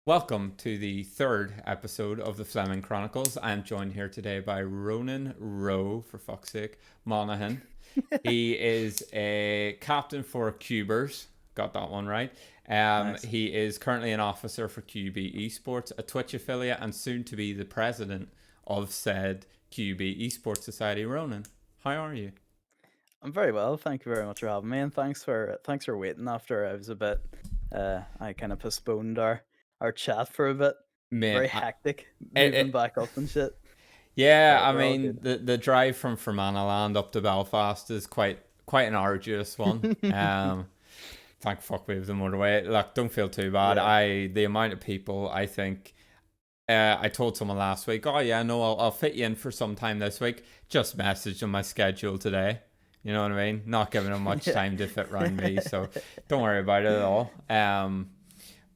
Welcome to the third episode of the Fleming Chronicles. I'm joined here today by Rónán Ró, for fuck's sake, Monaghan. He is a captain for QUbers. Got that one right. Nice. He is currently an officer for QB Esports, a Twitch affiliate, and soon to be the president of said QB Esports Society. Rónán, how are you? I'm very well. Thank you very much for having me, and thanks for waiting after I was a bit. I kind of postponed our chat for a bit. Mate, Very hectic, it, moving it, back up and shit. yeah, But I we're all mean good. the drive from Fermanagh up to Belfast is quite an arduous one. Thank fuck we have the motorway. Look, don't feel too bad. Yeah. The amount of people I think. I told someone last week, oh yeah, no, I'll fit you in for some time this week. Just messaged on my schedule today. You know what I mean? Not giving them much Yeah. time to fit around me, so don't worry about it at all.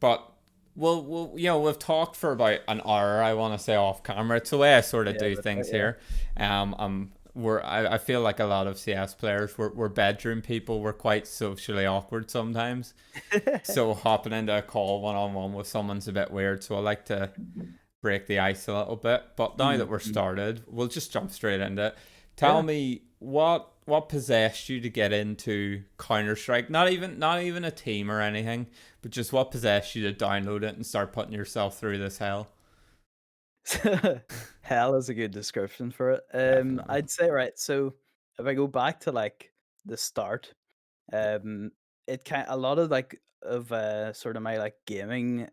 But we've talked for about an hour. I want to say off camera. It's the way I sort of Yeah. do That's right. things Yeah. here. I feel like a lot of CS players, we're bedroom people. We're quite socially awkward sometimes. So hopping into a call one on one with someone's a bit weird. So I like to break the ice a little bit. But now that we're Mhm. started, we'll just jump straight into it. Tell Yeah. me what possessed you to get into Counter Strike? Not even a team or anything, but just what possessed you to download it and start putting yourself through this hell? Hell is a good description for it. Definitely. I'd say right. So if I go back to like the start, um, it kind a lot of like of sort of my like gaming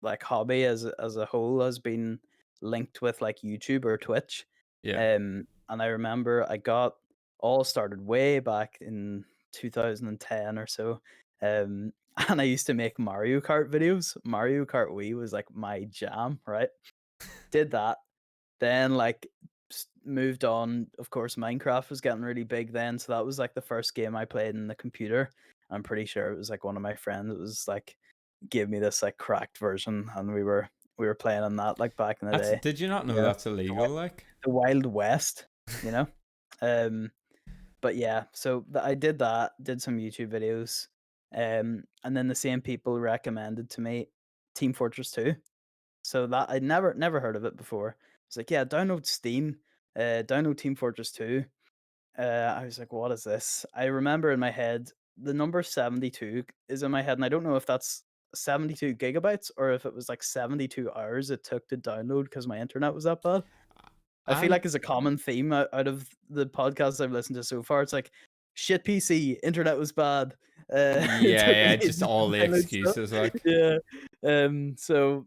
like hobby as a whole has been linked with like YouTube or Twitch. Yeah. And I remember I got all started way back in 2010 or so. And I used to make Mario Kart videos. Mario Kart Wii was like my jam, right? Did that, then like moved on. Of course, Minecraft was getting really big then, so that was like the first game I played in the computer. I'm pretty sure it was like one of my friends. It was like gave me this like cracked version, and we were playing on that like back in the That's day. did you not know Yeah, that's illegal, like? the Wild West, you know. Um, but yeah, so I did that, did some YouTube videos, and then the same people recommended to me Team Fortress 2. So that I'd never heard of it before. It's like, yeah, download Steam, download Team Fortress 2. I was like, what is this? I remember in my head the number 72 is in my head, and I don't know if that's 72 gigabytes or if it was like 72 hours it took to download because my internet was that bad. I feel I'm like it's a common theme out of the podcasts I've listened to so far. It's like shit PC, internet was bad. It Yeah, took yeah, me just ages all to the download stuff. excuses, like. Yeah. So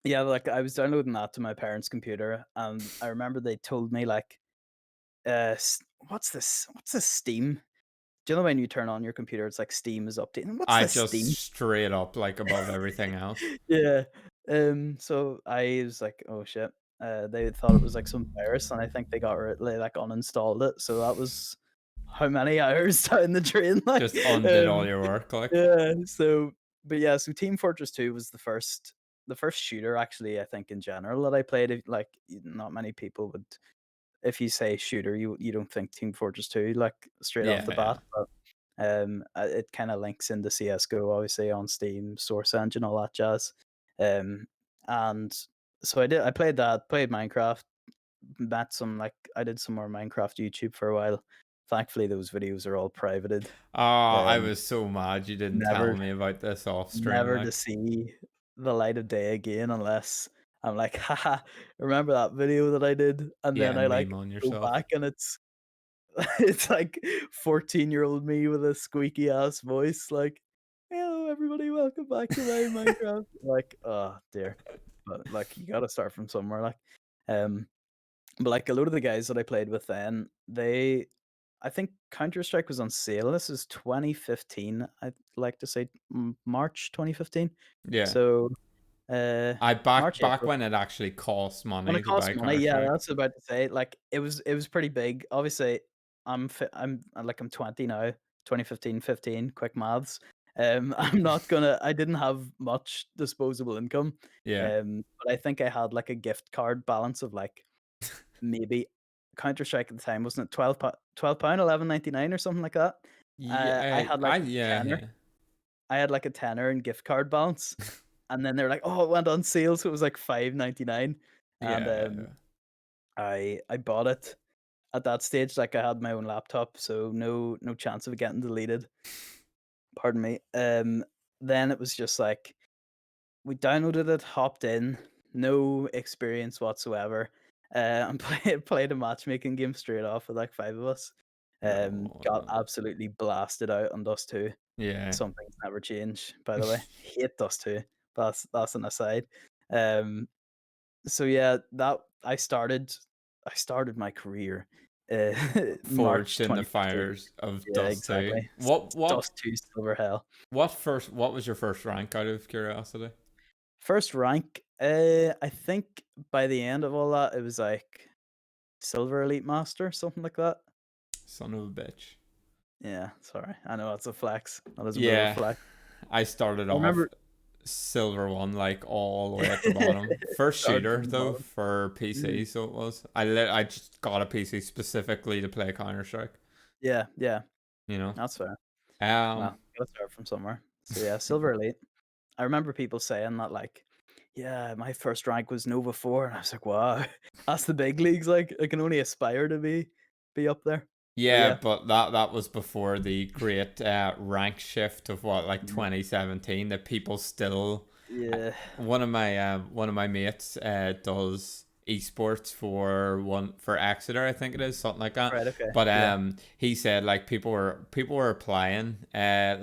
yeah, like I was downloading that to my parents' computer, and I remember they told me like, what's this? What's this Steam? Do you know when you turn on your computer, it's like Steam is updating. What's I this just Steam? straight up like above everything else. Yeah. So I was like, oh shit. They thought it was like some virus, and I think they like uninstalled it. So that was how many hours down the drain, like. Just undid all your work, like. Yeah. But yeah, so Team Fortress 2 was the first shooter actually, I think in general that I played. Like not many people would, if you say shooter, you don't think Team Fortress 2 like straight off Yeah, the yeah. bat. But it kind of links into CSGO obviously on Steam, Source Engine, all that jazz. Um, and so I played that, played Minecraft, met some like I did some more Minecraft YouTube for a while. Thankfully, those videos are all privated. Oh, I Um, was so mad you didn't tell never me about this off stream, never to like. see the light of day again unless I'm like, haha, remember that video that I did? And Yeah, then I meme like on go yourself. back and it's it's like 14-year-old me with a squeaky ass voice, like, hello everybody, welcome back to my Minecraft. Like, oh dear. But like you gotta start from somewhere, like. Um but like a load of the guys that I played with then, I think Counter Strike was on sale. This is 2015. I'd like to say March 2015. Yeah. So I back March, back April. when it actually cost When money it to costs buy money, Counter yeah, Strike. that's what I was about to say. Like it was pretty big. Obviously, I'm 20 now. 2015, 15. Quick maths. I didn't have much disposable income. Yeah. But I think I had like a gift card balance of like maybe Counter Strike at the time, wasn't it £12, 11.99 or something like that. I Yeah, had I like a yeah, tenner. yeah. I had like a tenner in gift card balance. and then they're like, "Oh, it went on sale," so it was like 5.99, and, Yeah, yeah, yeah. I bought it. At that stage, like, I had my own laptop, so no chance of it getting deleted. Pardon me. Then it was just like we downloaded it, hopped in, no experience whatsoever, and played a matchmaking game straight off with like 5 of us. No, Got no. absolutely blasted out on Dust 2. Yeah. Some things never change, by the way. Hate Dust 2. That's an aside. Um, so yeah, that I started my career uh, Forged March in the 2015. fires of Yeah, Dust 2. exactly. What Dust 2 Silver Hell. what was your first rank out of curiosity? First rank, I think by the end of all that, it was like Silver Elite Master, something like that. Son of a bitch. Yeah, sorry. I know that's a flex. That is a bit of a Yeah. flex. I started I off remember silver one, like all the way at the bottom. First started shooter from the though bottom. for Mm. PC, so it was. I just got a PC specifically to play Counter Strike. Yeah, yeah, You know. that's fair. Um. Well, gotta start from somewhere. So yeah, Silver Elite. I remember people saying that like, yeah, my first rank was Nova 4, and I was like, wow, that's the big leagues. Like, I can only aspire to be up there. But Yeah, yeah, but that was before the great rank shift of what, like mm, 2017, that people still. yeah, One of my mates does esports for one for Exeter, I think it is, something like that. right, okay, But yeah. he said like people were applying at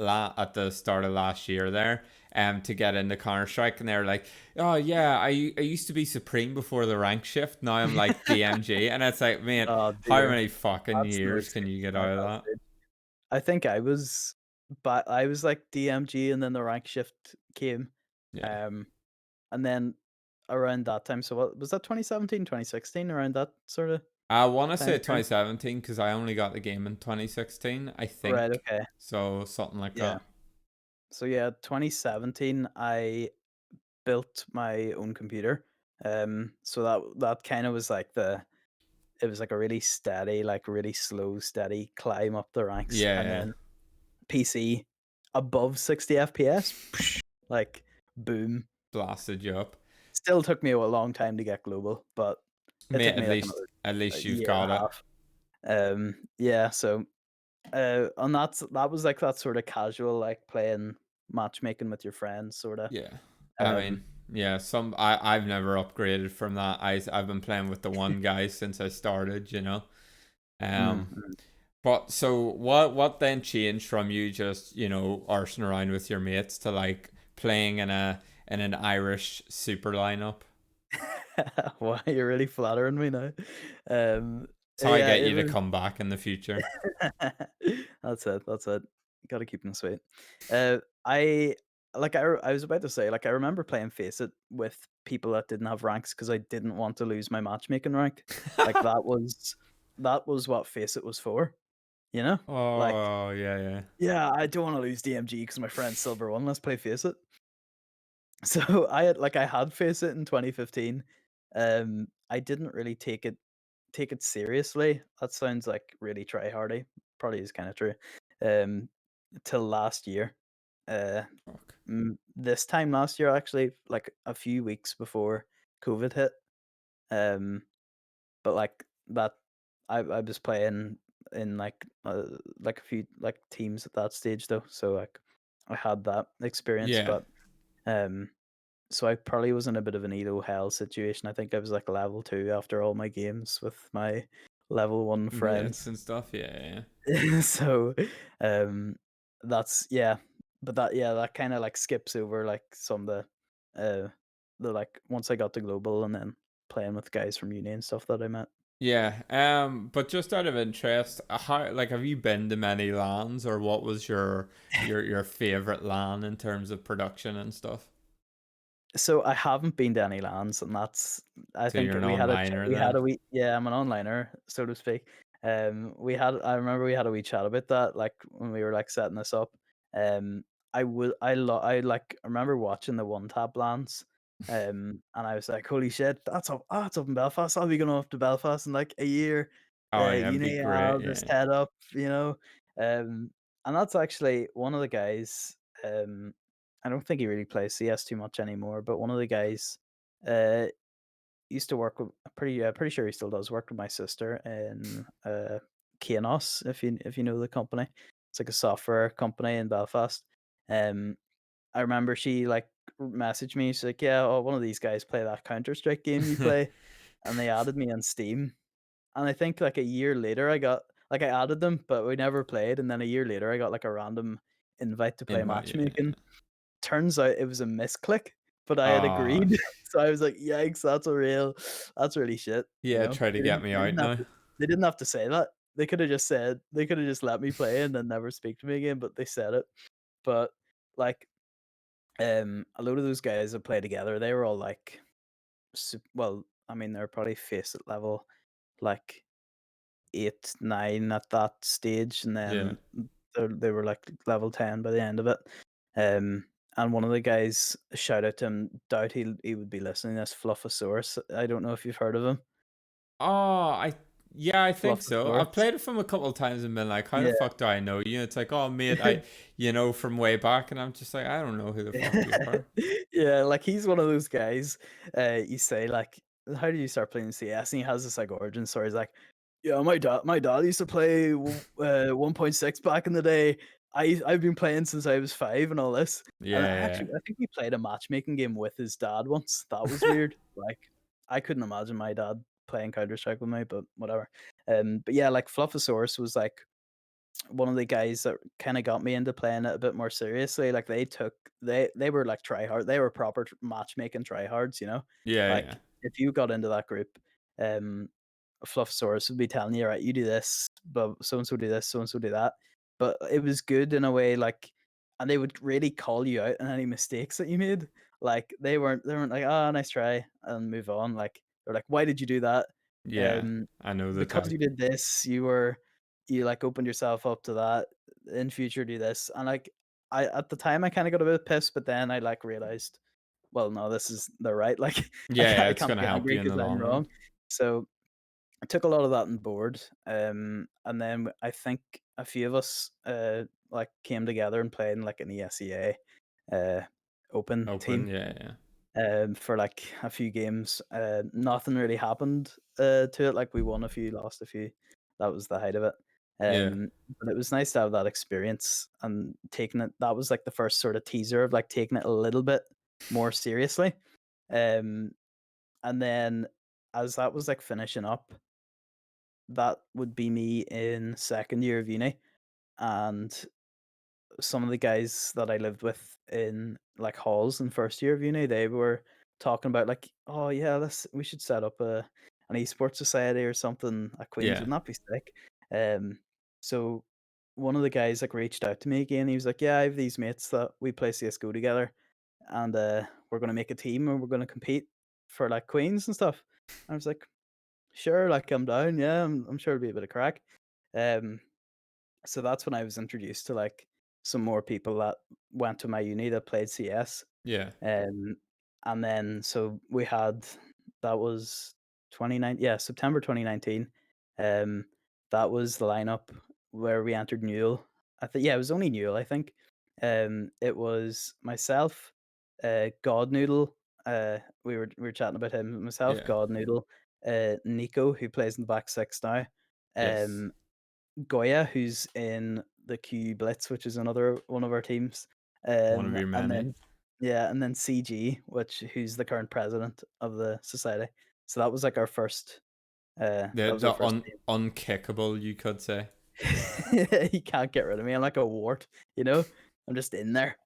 the start of last year there to get into Counter Strike, and they're like, oh yeah, I used to be Supreme before the rank shift. Now I'm like DMG, and it's like, man, Oh how dear, many fucking that's no years can excuse you get at out of that that? stage. I think I was like DMG, and then the rank shift came, Yeah. um, and then around that time, so what was that 2017, 2016, around that sort of I want to time say frame? 2017 because I only got the game in 2016, I Right, think. okay, So something like yeah. that. So yeah, 2017, I built my own computer. So that kind of was like it was like a really steady, like really slow, steady climb up the ranks, and Yeah, then PC above 60 FPS, like boom. blasted you up. Still took me a long time to get global, but it Mate, took me like another at a least you've year and got a it. half. Yeah, so and that was like that sort of casual, like playing matchmaking with your friends, sort of. Yeah. I Um, mean, yeah, I've never upgraded from that. I've been playing with the one guy since I started, you know. mm, Um mm. but so what then changed from you just, arsing around with your mates to like playing in an Irish super lineup? Wow, you're really flattering me now. That's how I Yeah, get it you to was. come back in the future. That's it. That's it. Gotta keep them sweet. I I was about to say, like, I remember playing Face It with people that didn't have ranks because I didn't want to lose my matchmaking rank. Like that was what Face It was for, you know? Like, Oh, yeah, yeah. yeah, I don't want to lose DMG because my friend's Silver One. Let's play Face It. So I had Face It in 2015. I didn't really take it seriously. That sounds like really try hardy. Probably is kind of true. Um, till last year. Uh, Fuck. this time last year, actually, like a few weeks before COVID hit. Um, but like that, I was playing in like a few like teams at that stage though. So like I had that experience, Yeah. but um so I probably was in a bit of an Edo hell situation. I think I was like level 2 after all my games with my level 1 Mates friends. and stuff. Yeah, yeah. So, um, that's yeah, but that kinda like skips over like some of the like once I got to global and then playing with guys from uni and stuff that I met. Yeah. But just out of interest, how like have you been to many LANs, or what was your favorite LAN in terms of production and stuff? So I haven't been to any lands, and that's I So think you're an onliner we had then? a wee yeah, I'm an onliner, so to speak. I remember we had a wee chat about that, like when we were like setting this up. Um, I like I remember watching the one tap lands, and I was like, holy shit, that's up in Belfast. I'll be going up to Belfast in like a year. Oh yeah, it'd be Uni, great. I'll just Yeah. head up, you know. Um, and that's actually one of the guys. Um, I don't think he really plays CS too much anymore, but one of the guys uh used to work with pretty sure he still does work with my sister in Kanos, if you know the company. It's like a software company in Belfast. Um I remember she like messaged me, she's like, yeah, oh, one of these guys play that Counter-Strike game you play, and they added me on Steam. And I think like a year later I got like I added them, but we never played, and then a year later I got like a random invite to play Invite, matchmaking. yeah. Turns out it was a misclick, but I had Oh, agreed. So I was like, "Yikes, that's really shit," you yeah, know? try to get me They out didn't have now. to say that. They coulda just let me play and then never speak to me again, but they said it. But, like, a load of those guys that play together, they were all, like, well, I mean, they're probably face at level, like, 8, 9 at that stage, and Yeah. then they were, like, level 10 by the end of it. And one of the guys, shout out to him, doubt he would be listening, this Fluffosaurus. I don't know if you've heard of him. Oh, yeah, I think so. I've Fluffosaurus. played it from a couple of times and been like, how the Yeah. fuck do I know you? It's like, oh mate, from way back, and I'm just like, I don't know who the fuck you are. Yeah, like, he's one of those guys, you say, like, "How did you start playing CS?" And he has this, like, origin story. He's like, "Yeah, my dad used to play 1.6 back in the day. I've been playing since I was 5 and all this." And Yeah, I think he played a matchmaking game with his dad once. That was weird. Like, I couldn't imagine my dad playing Counter Strike with me, but whatever. But yeah, like, Fluffosaurus was, like, one of the guys that kinda got me into playing it a bit more seriously. Like, they were, like, tryhard, they were proper matchmaking tryhards, you know? yeah, yeah, Like, if you got into that group, um, Fluffsaurus would be telling you, "Right, you do this, but so and so do this, so and so do that." But it was good in a way, like, and they would really call you out on any mistakes that you made. Like, they weren't like, "Oh, nice try," and move on. Like, they're like, "Why did you do that?" yeah. Um, I know the "Because type. you did this, you, like, opened yourself up to that. In future, do this." And, like, I at the time, I kinda got a bit pissed, but then I, like, realized, "Well, no, they're right." Like, Yeah, yeah, I it's can't gonna be help angry you in because 'cause the I'm long run. wrong. So, I took a lot of that on board, and then I think a few of us, like, came together and played in, like, an ESEA, uh, open Open, team, yeah, yeah, for, like, a few games. Nothing really happened, to it. Like, we won a few, lost a few. That was the height of it. yeah, But it was nice to have that experience and taking it, that was, like, the first sort of teaser of, like, taking it a little bit more seriously. Um, and then as that was, like, finishing up, that would be me in second year of uni, and some of the guys that I lived with in, like, halls in first year of uni, they were talking about, like, "Oh, yeah, we should set up an esports society or something at Queen's. yeah. Wouldn't that be sick?" Um, so one of the guys, like, reached out to me again. He was like, "Yeah, I have these mates that we play CS:GO together, and, we're gonna make a team and we're gonna compete for, like, Queen's and stuff." I was like, "Sure, like, I'm down, yeah, I'm sure it'll be a bit of crack." Um so that's when I was introduced to, like, some more people that went to my uni that played CS. Yeah, Um, and then so we had, that was 29, yeah, September 2019. Um, that was the lineup where we entered Newell. I think, yeah, it was only Newell, I think. It was myself, God Noodle. We were chatting about him. Myself, yeah. God Noodle, Nico, who plays in the back six now. Yes. Um, Goya, who's in the Q Blitz, which is another one of our teams. One of your And many. then, yeah, and then CG, who's the current president of the society. So that was like our first that was our The first team. unkickable, you could say. You can't get rid of me. I'm like a wart, you know? I'm just in there.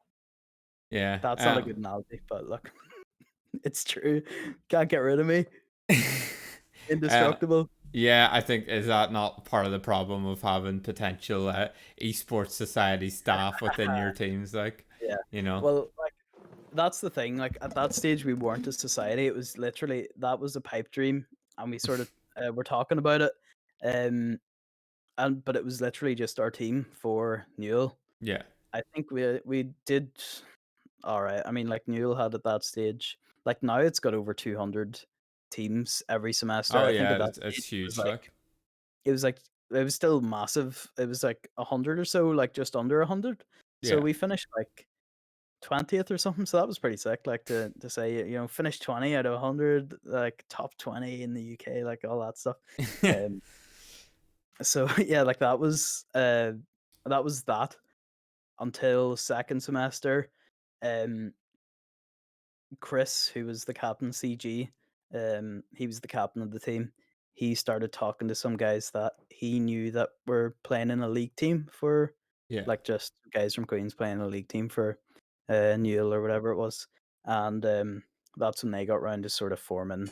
Yeah. That's not a good analogy, but look, it's true. Can't get rid of me. uh, Indestructible. yeah, I think is that not part of the problem of having potential esports society staff within your teams, like, Yeah. you know? Well, like, that's the thing. Like, at that stage, we weren't a society. It was literally, that was a pipe dream, and we sort of were talking about it. Um, and but it was literally just our team for Newell. Yeah. I think we did all right. I mean, like, Newell had at that stage. Like, now it's got over 200 teams every semester. Oh I think yeah, at that it's stage huge, like. it was like it was still massive. It was like 100 or so, like just under 100. So Yeah. we finished like 20th or something. So that was pretty sick. Like to say, finish 20 out of 100, like top 20 in the UK, like all that stuff. Um, so yeah, like that until second semester. Um, Chris, who was the captain, CG, he was the captain of the team. He started talking to some guys that he knew that were playing in a league team for, Yeah, like, just guys from Queens playing in a league team for Newell or whatever it was. And that's when they got round to sort of forming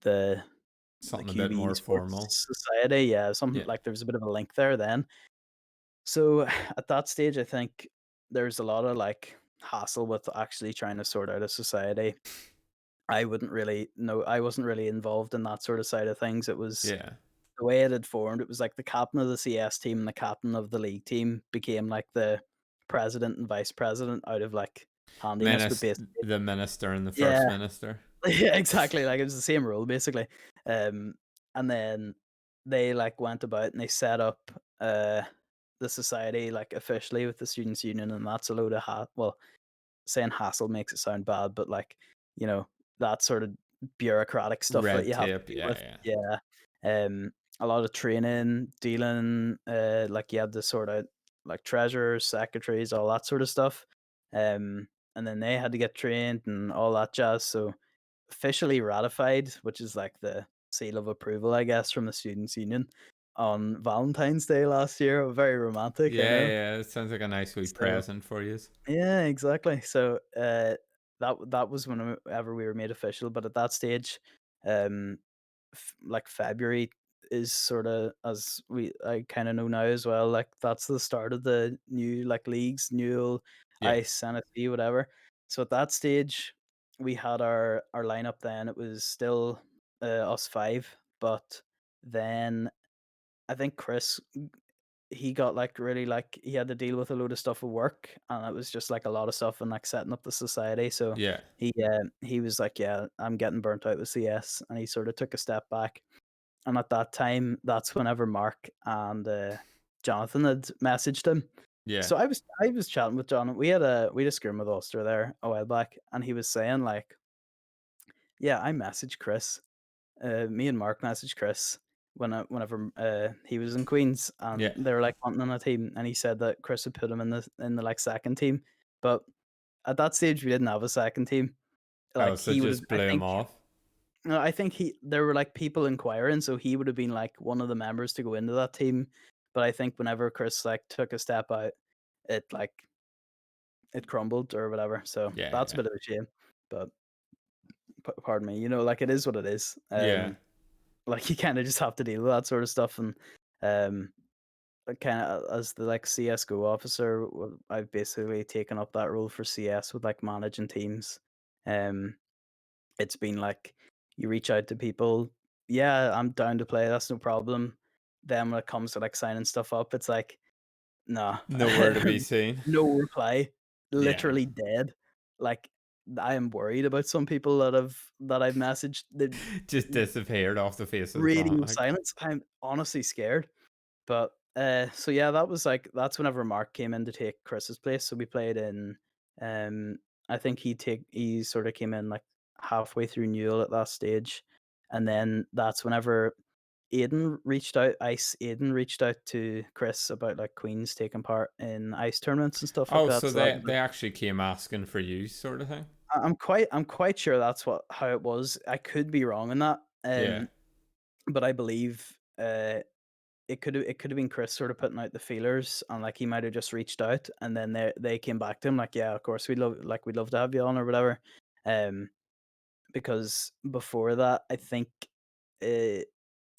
the the something a bit QB more Sports formal. Society. Yeah, something Yeah, like there was a bit of a link there then. So at that stage, I think there's a lot of like hassle with actually trying to sort out a society. I wouldn't really know. I wasn't really involved in that sort of side of things. It was yeah. the way it had formed. It was like the captain of the CS team and the captain of the league team became like the president and vice president out of like handiness, but basically, The minister and the yeah, first minister. yeah, exactly. Like it was the same role basically. Um, and then they like went about and they set up the society like officially with the students union, and that's a load of well, saying hassle makes it sound bad, but like, you know, that sort of bureaucratic stuff that Red you have to tape. deal Yeah, with. yeah. Yeah. A lot of training, dealing, like you had to sort out like treasurers, secretaries, all that sort of stuff. And then they had to get trained and all that jazz. So officially ratified, which is like the seal of approval, I guess, from the students union on Valentine's Day last year. Very romantic, I Yeah, know. yeah. It sounds like a nice wee So present for you. yeah, exactly. So, that was whenever we were made official, but at that stage, um, like February is sort of as I kind of know now as well. Like that's the start of the new like leagues, new Yeah, ice, NSE, whatever. So at that stage, we had our lineup. Then it was still us five, but then I think Chris he got like really like he had to deal with a load of stuff at work, and it was just like a lot of stuff and like setting up the society. So yeah. he was like, yeah, I'm getting burnt out with CS, and he sort of took a step back. And at that time, that's whenever Mark and Jonathan had messaged him. Yeah. So I was chatting with John. We had a scrim with Ulster there a while back, and he was saying like, yeah, I messaged Chris, me and Mark messaged Chris whenever he was in Queens, and Yeah. they were like wanting on a team, and he said that Chris had put him in the like second team, but at that stage we didn't have a second team. Oh, Like so he would have, just blew him off. no, I think he there were like people inquiring, so he would have been like one of the members to go into that team. But I think whenever Chris like took a step out, it like it crumbled or whatever. So Yeah, that's a yeah. bit of a shame. But pardon me, like it is what it is. Yeah. Like you kind of just have to deal with that sort of stuff. And um kind of as the like CS:GO officer, I've basically taken up that role for CS with like managing teams. um it's been like you reach out to people, yeah, I'm down to play, that's no problem. Then when it comes to like signing stuff up, it's like, nah. Nowhere to be seen. No reply, Yeah. literally dead. Like I am worried about some people that I've messaged, the Just disappeared off the face of the radio planet. silence. I'm honestly scared. But so yeah, that's whenever Mark came in to take Chris's place. So we played in um I think he sort of came in like halfway through Newell at that stage. And then that's whenever Aiden reached out to Chris about like Queens taking part in ice tournaments and stuff like Oh, that. so So that they was they actually came asking for you, sort of thing. I'm quite sure that's how it was. I could be wrong in that. Yeah. But I believe it could have been Chris sort of putting out the feelers, and like he might have just reached out, and then they came back to him like, yeah, of course we'd love to have you on or whatever. Um, because before that, I think uh,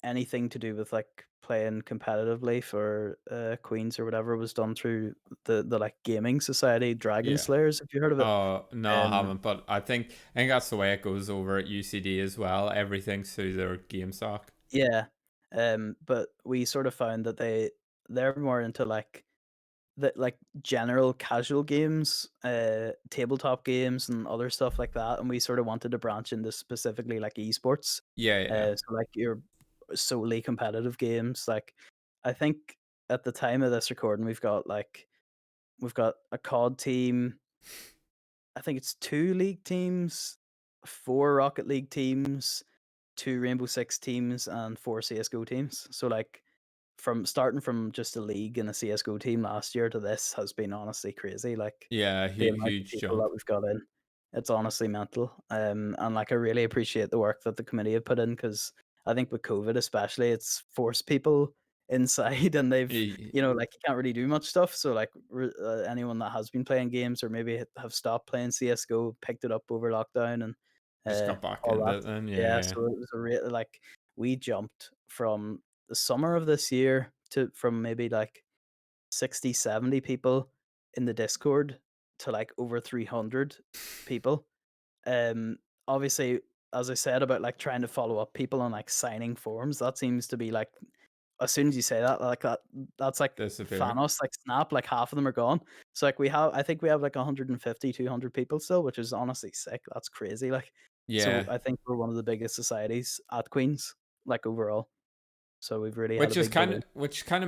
anything to do with like playing competitively for Queens or whatever was done through the like gaming society, Dragon Yeah. Slayers. Have you heard of it? Oh, no, I Um, haven't, but I think that's the way it goes over at UCD as well. Everything's through their game stock. yeah. But we sort of found that they're more into like the like general casual games, tabletop games and other stuff like that, and we sort of wanted to branch into specifically like esports. Yeah, yeah. So like your solely competitive games. Like I think at the time of this recording, we've got a COD team, I think it's 2 league teams, 4 Rocket League teams, 2 Rainbow Six teams, and 4 CS:GO teams. So, like, from starting from just a league and a CS:GO team last year to this has been honestly crazy, like, Yeah, the amount of huge people that jump. we've got in, it's honestly mental, and, like, I really appreciate the work that the committee have put in because I think with COVID especially, it's forced people inside and they've Y- like, you can't really do much stuff, so, like, anyone that has been playing games or maybe have stopped playing CS:GO, picked it up over lockdown and, Just got back all into that. it then. Yeah, Yeah, yeah. so it was a real like, we jumped from the summer of this year to from maybe, like, 60, 70 people in the Discord to, like, over 300 people. Um, Obviously, as I said about, like, trying to follow up people on, like, signing forms, that seems to be, like as soon as you say that, like, that's like Disappearing. Thanos, like, snap, like, half of them are gone. So, like, I think we have, like, 150, 200 people still, which is honestly sick, that's crazy, like, so Yeah. I think we're one of the biggest societies at Queen's, like, overall. So we've really had a Which is big kind of balloon.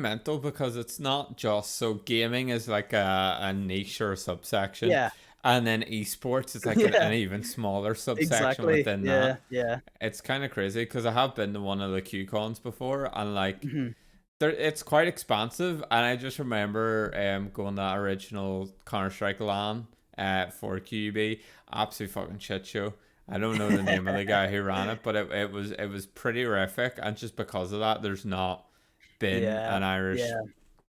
mental because it's not just so gaming is like a niche or a subsection, Yeah. and then esports is like an Yeah, even smaller subsection exactly. within that. Yeah, yeah. It's kind of crazy because I have been to one of the Q cons before, and like Mhm. it's quite expansive. And I just remember going to that original Counter Strike LAN for QUB, absolute fucking shit show. I don't know the name of the guy who ran it, but it was pretty horrific, and just because of that, there's not been Yeah, an Irish yeah,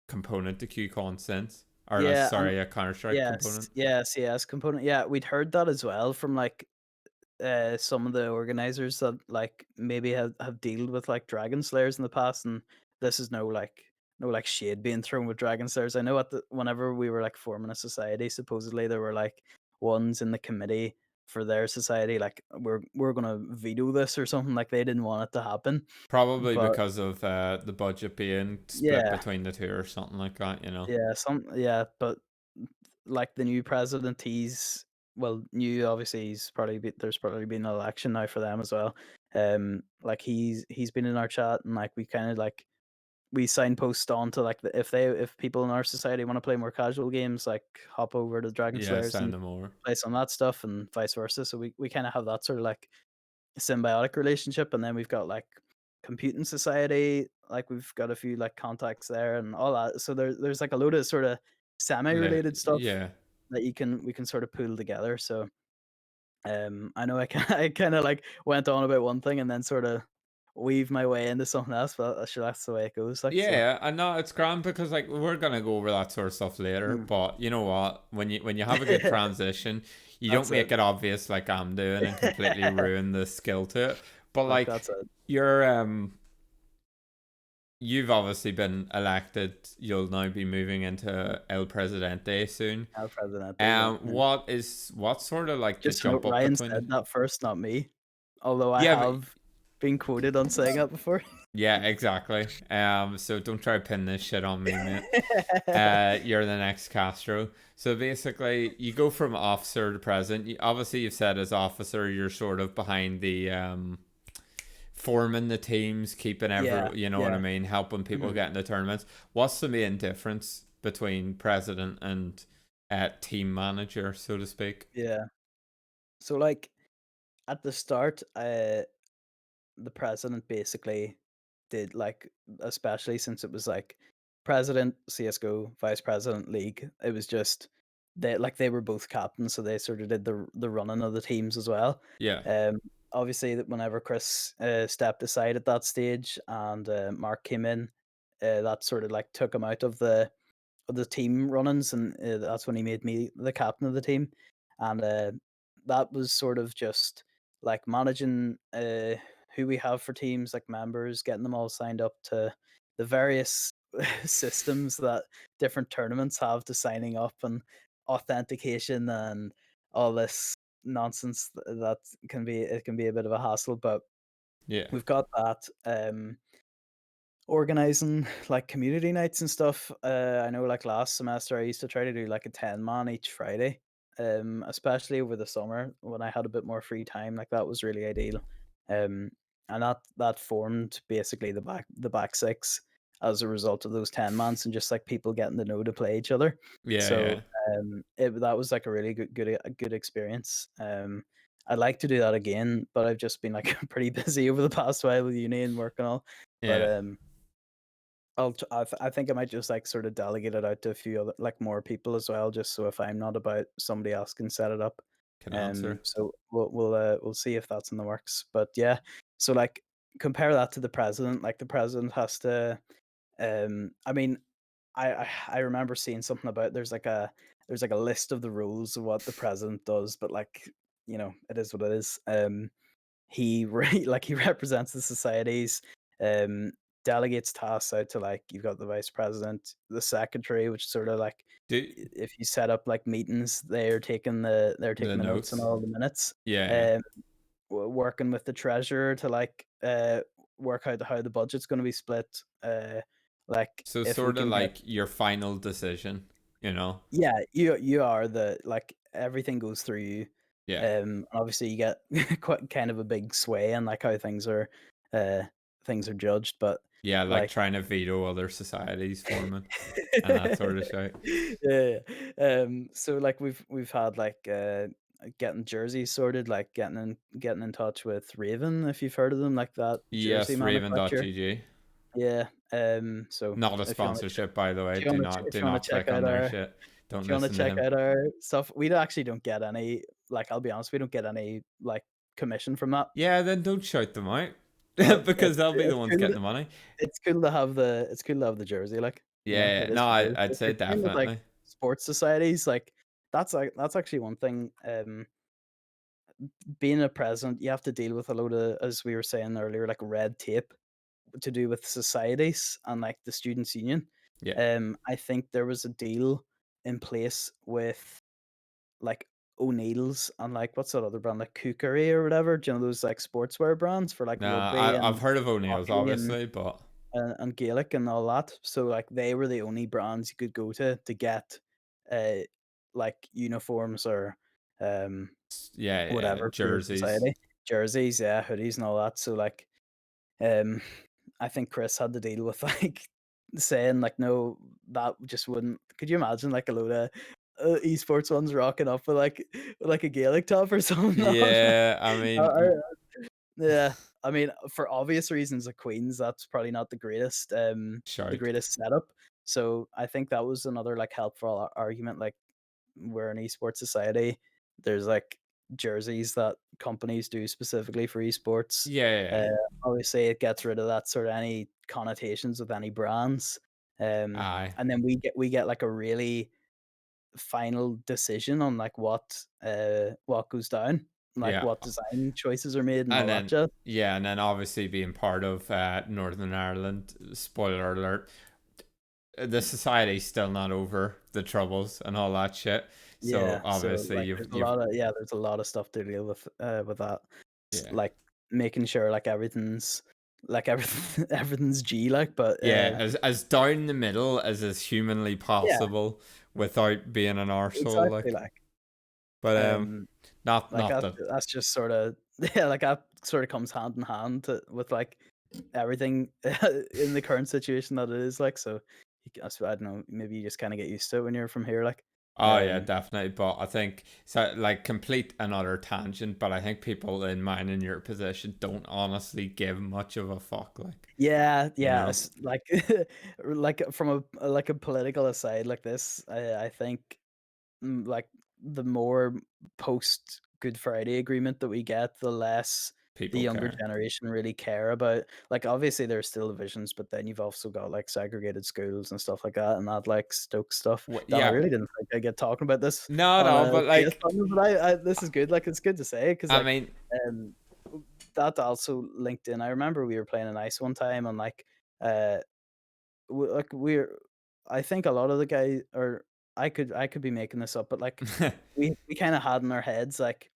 component to QCon since, or yeah, and sorry, a Counter Strike yes, component. yeah, CS component. Yeah, we'd heard that as well from, like, some of the organizers that, like, maybe have dealt with, like, Dragon Slayers in the past, and this is no, like, shade being thrown with Dragon Slayers. I know whenever we were, like, forming a society, supposedly there were, like, ones in the committee for their society, like, "We're gonna veto this," or something, like, they didn't want it to happen. Probably But because of the budget being split yeah, between the two or something like that, you know. but, like, the new president, new obviously, there's probably been an election now for them as well. Like, he's been in our chat and, like, we kinda, like we signpost on to, like, if people in our society wanna play more casual games, like, hop over to Dragon Yeah, Slayers send and them over. play some of that stuff and vice versa, so we kinda have that sort of, like, symbiotic relationship, and then we've got, like, computing society, like, we've got a few, like, contacts there and all that, so there's, like, a load of sorta semi-related stuff Yeah. that we can sort of pool together, so, I know I ki I kinda, like, went on about one thing and then sorta weave my way into something else, but sure that's the way it goes, like, so. Yeah, and no, it's grand because like we're gonna go over that sort of stuff later. Mm. But you know what? When you have a good transition, you don't That's it. make it obvious like I'm doing and completely ruin the skill to it. But Look, like that's it. you're you've obviously been elected. You'll now be moving Mm. into El Presidente soon. El Presidente, yeah, yeah. What's sort of like the Just to note, jump up Ryan between said the that first, not me, although I yeah, but have been quoted on saying that before. yeah, exactly. So don't try to pin this shit on me, mate. You're the next Castro. So basically, you go from officer to president. Obviously, you've said as officer, you're sort of behind the forming the teams, keeping Yeah, you know what I yeah, mean, helping people mhm, get into tournaments. What's the main difference between president and team manager, so to speak? yeah. So, like, at the start, the president basically did, like, especially since it was, like, president, CS:GO, vice president, league, it was just they were both captains, so they sort of did the running of the teams as well. Yeah, Um, Obviously, that whenever Chris, stepped aside at that stage and, Mark came in, that sort of, like, took him out of the team runnings, and, that's when he made me the captain of the team, and, that was sort of just, like, managing, who we have for teams, like members, getting them all signed up to the various systems that different tournaments have to signing up and authentication and all this nonsense that can be a bit of a hassle, but yeah, we've got that. Organizing, like, community nights and stuff, I know, like, last semester, I used to try to do, like, a 10-man each Friday, especially over the summer when I had a bit more free time, like, that was really ideal, um, and that formed basically the back six as a result of those 10 months and just, like, people getting to know to play each other, yeah, so, yeah. That was like a really a good experience. I'd like to do that again, but I've just been like pretty busy over the past while with uni and work and all. But Yeah, I think I might just like sort of delegate it out to a few other like more people as well, just so if I'm not about, somebody else can set it up. can answer. So we'll see if that's in the works. But yeah, so like compare that to the president. Like the president has to. I mean, I remember seeing something about there's like a list of the rules of what the president does, but like it is what it is. Like he represents the societies, um, delegates tasks out to like you've got the vice president, the secretary, which sort of like Do if you set up like meetings, they're the taking the notes and notes? all the minutes. Yeah, yeah. Um, working with the treasurer to like work out how the budget's going to be split. Like So if we sort of can get like your final decision, you know? yeah, you are the like everything goes through you. Yeah. Obviously you get quite kind of a big sway in like how uh things are judged, but Yeah, like like trying to veto other societies forming and that sort of shit. yeah. So like we've had like getting jerseys sorted, like getting in touch with Raven, if you've heard of them, like that jersey Yes, manufacturer. Raven.gg. Yeah. So Not a if you want to sponsorship, by the way. if you want to Do if you want not to check click out on their our shit. Don't if you wanna listen to check him. out our stuff, we actually don't get any, like, I'll be honest, we don't get any, like, commission from that, Yeah, then don't shout them out but because they'll be the it's ones cool getting to the money. it's cool to have the jersey, like, Yeah, yeah. it is No, what it is. I'd If say you're dealing with, like, definitely. sports societies, like, that's actually one thing, being a president, you have to deal with a load of, as we were saying earlier, like, red tape to do with societies and, like, the students' union. Yeah. I think there was a deal in place with like O'Neill's and like what's that other brand, like Kukuri or whatever? Do you know those like sportswear brands for like No, rugby I've and heard of O'Neill's, hockey obviously, but and Gaelic and all that? So like they were the only brands you could go to get uh like uniforms or um yeah, yeah, whatever for your jerseys. society. Jerseys, yeah, hoodies and all that. So like um I think Chris had to deal with like saying like no, that just wouldn't, could you imagine like a load of esports ones rocking up with like a Gaelic top or something on? Yeah, I Uh, mean, uh, yeah, I mean, for obvious reasons, like Queens, that's probably not the shout. greatest setup. So I think that was another like helpful argument. Like we're an esports society. There's like jerseys that companies do specifically for esports. Yeah, yeah, Uh, yeah. obviously, it gets rid of that sort of any connotations with any brands. Aye. And then we get like a really final decision on like what goes down, like Yeah. what design choices are made and And all that then jazz. yeah, and then obviously being part of Northern Ireland, spoiler alert, the society's still not over the troubles and all that shit. So Yeah, so, obviously like, you've there's a lot of stuff to deal with that. yeah. Like, making sure, like, everything everything's G, like, but, Yeah, as down the middle as humanly yeah, possible without being an arsehole, exactly, like. like, But um, like, not that. that's just sorta yeah, like, that sorta comes hand in hand with, like, everything in the current situation that it is, like, so, I don't know, maybe you just kinda get used to it when you're from here, like, Oh yeah, um definitely. But I think so. Like complete another tangent. But I think people in mine in your position don't honestly give much of a fuck. Like yeah, you yeah, know, it's like like from a political aside like this, I think like the more post Good Friday agreement that we get, the less the people younger care. generation really care about. Like obviously there's still divisions, but then you've also got like segregated schools and stuff like that, and that like Stoke stuff. Damn, I Yeah, really didn't think I'd get talking about this no, on no. a But CS like, channel, but this is good. Like it's good to say because I like mean, um that also linked in. I remember we were playing an ice one time and like uh like we're I think a lot of the guys, or I could be making this up, but like we kind of had in our heads like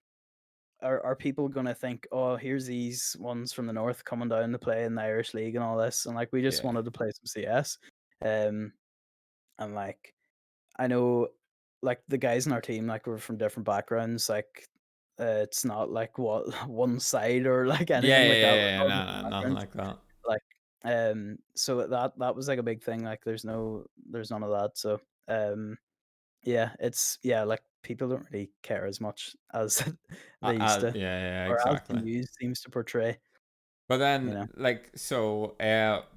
are people gonna think, oh, here's these ones from the north coming down to play in the Irish League and all this, and like we just yeah, wanted to play some CS, um, and like I know like the guys in our team like were from different backgrounds, like it's not like what one side or like yeah, anything yeah, like that. yeah, We're yeah. all No, different no, nothing backgrounds. like that. Like, so that was like a big thing. Like, there's none of that. So, um, Yeah, like people don't really care as much as they used to, Yeah, yeah, or as the exactly. news seems to portray. But You then, know. like, so,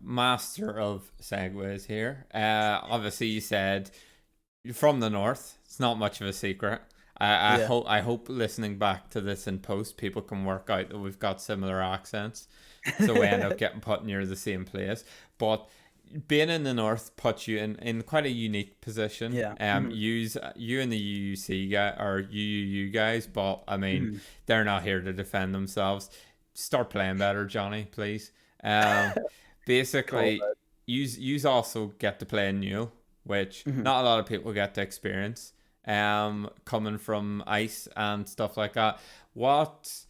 master of segues here. Obviously, you said you're from the north. It's not much of a secret. Yeah. I hope listening back to this in post, people can work out that we've got similar accents, so we end up getting put near the same place. But being in the north puts you in quite a unique position. Yeah. Mhm. Use you and the UUC guy or UUU guys, but I mean Mhm. they're not here to defend themselves. Start playing better, Johnny, please. Um, Call basically, it. use also get to play new, which Mhm. not a lot of people get to experience. Coming from ice and stuff like that. What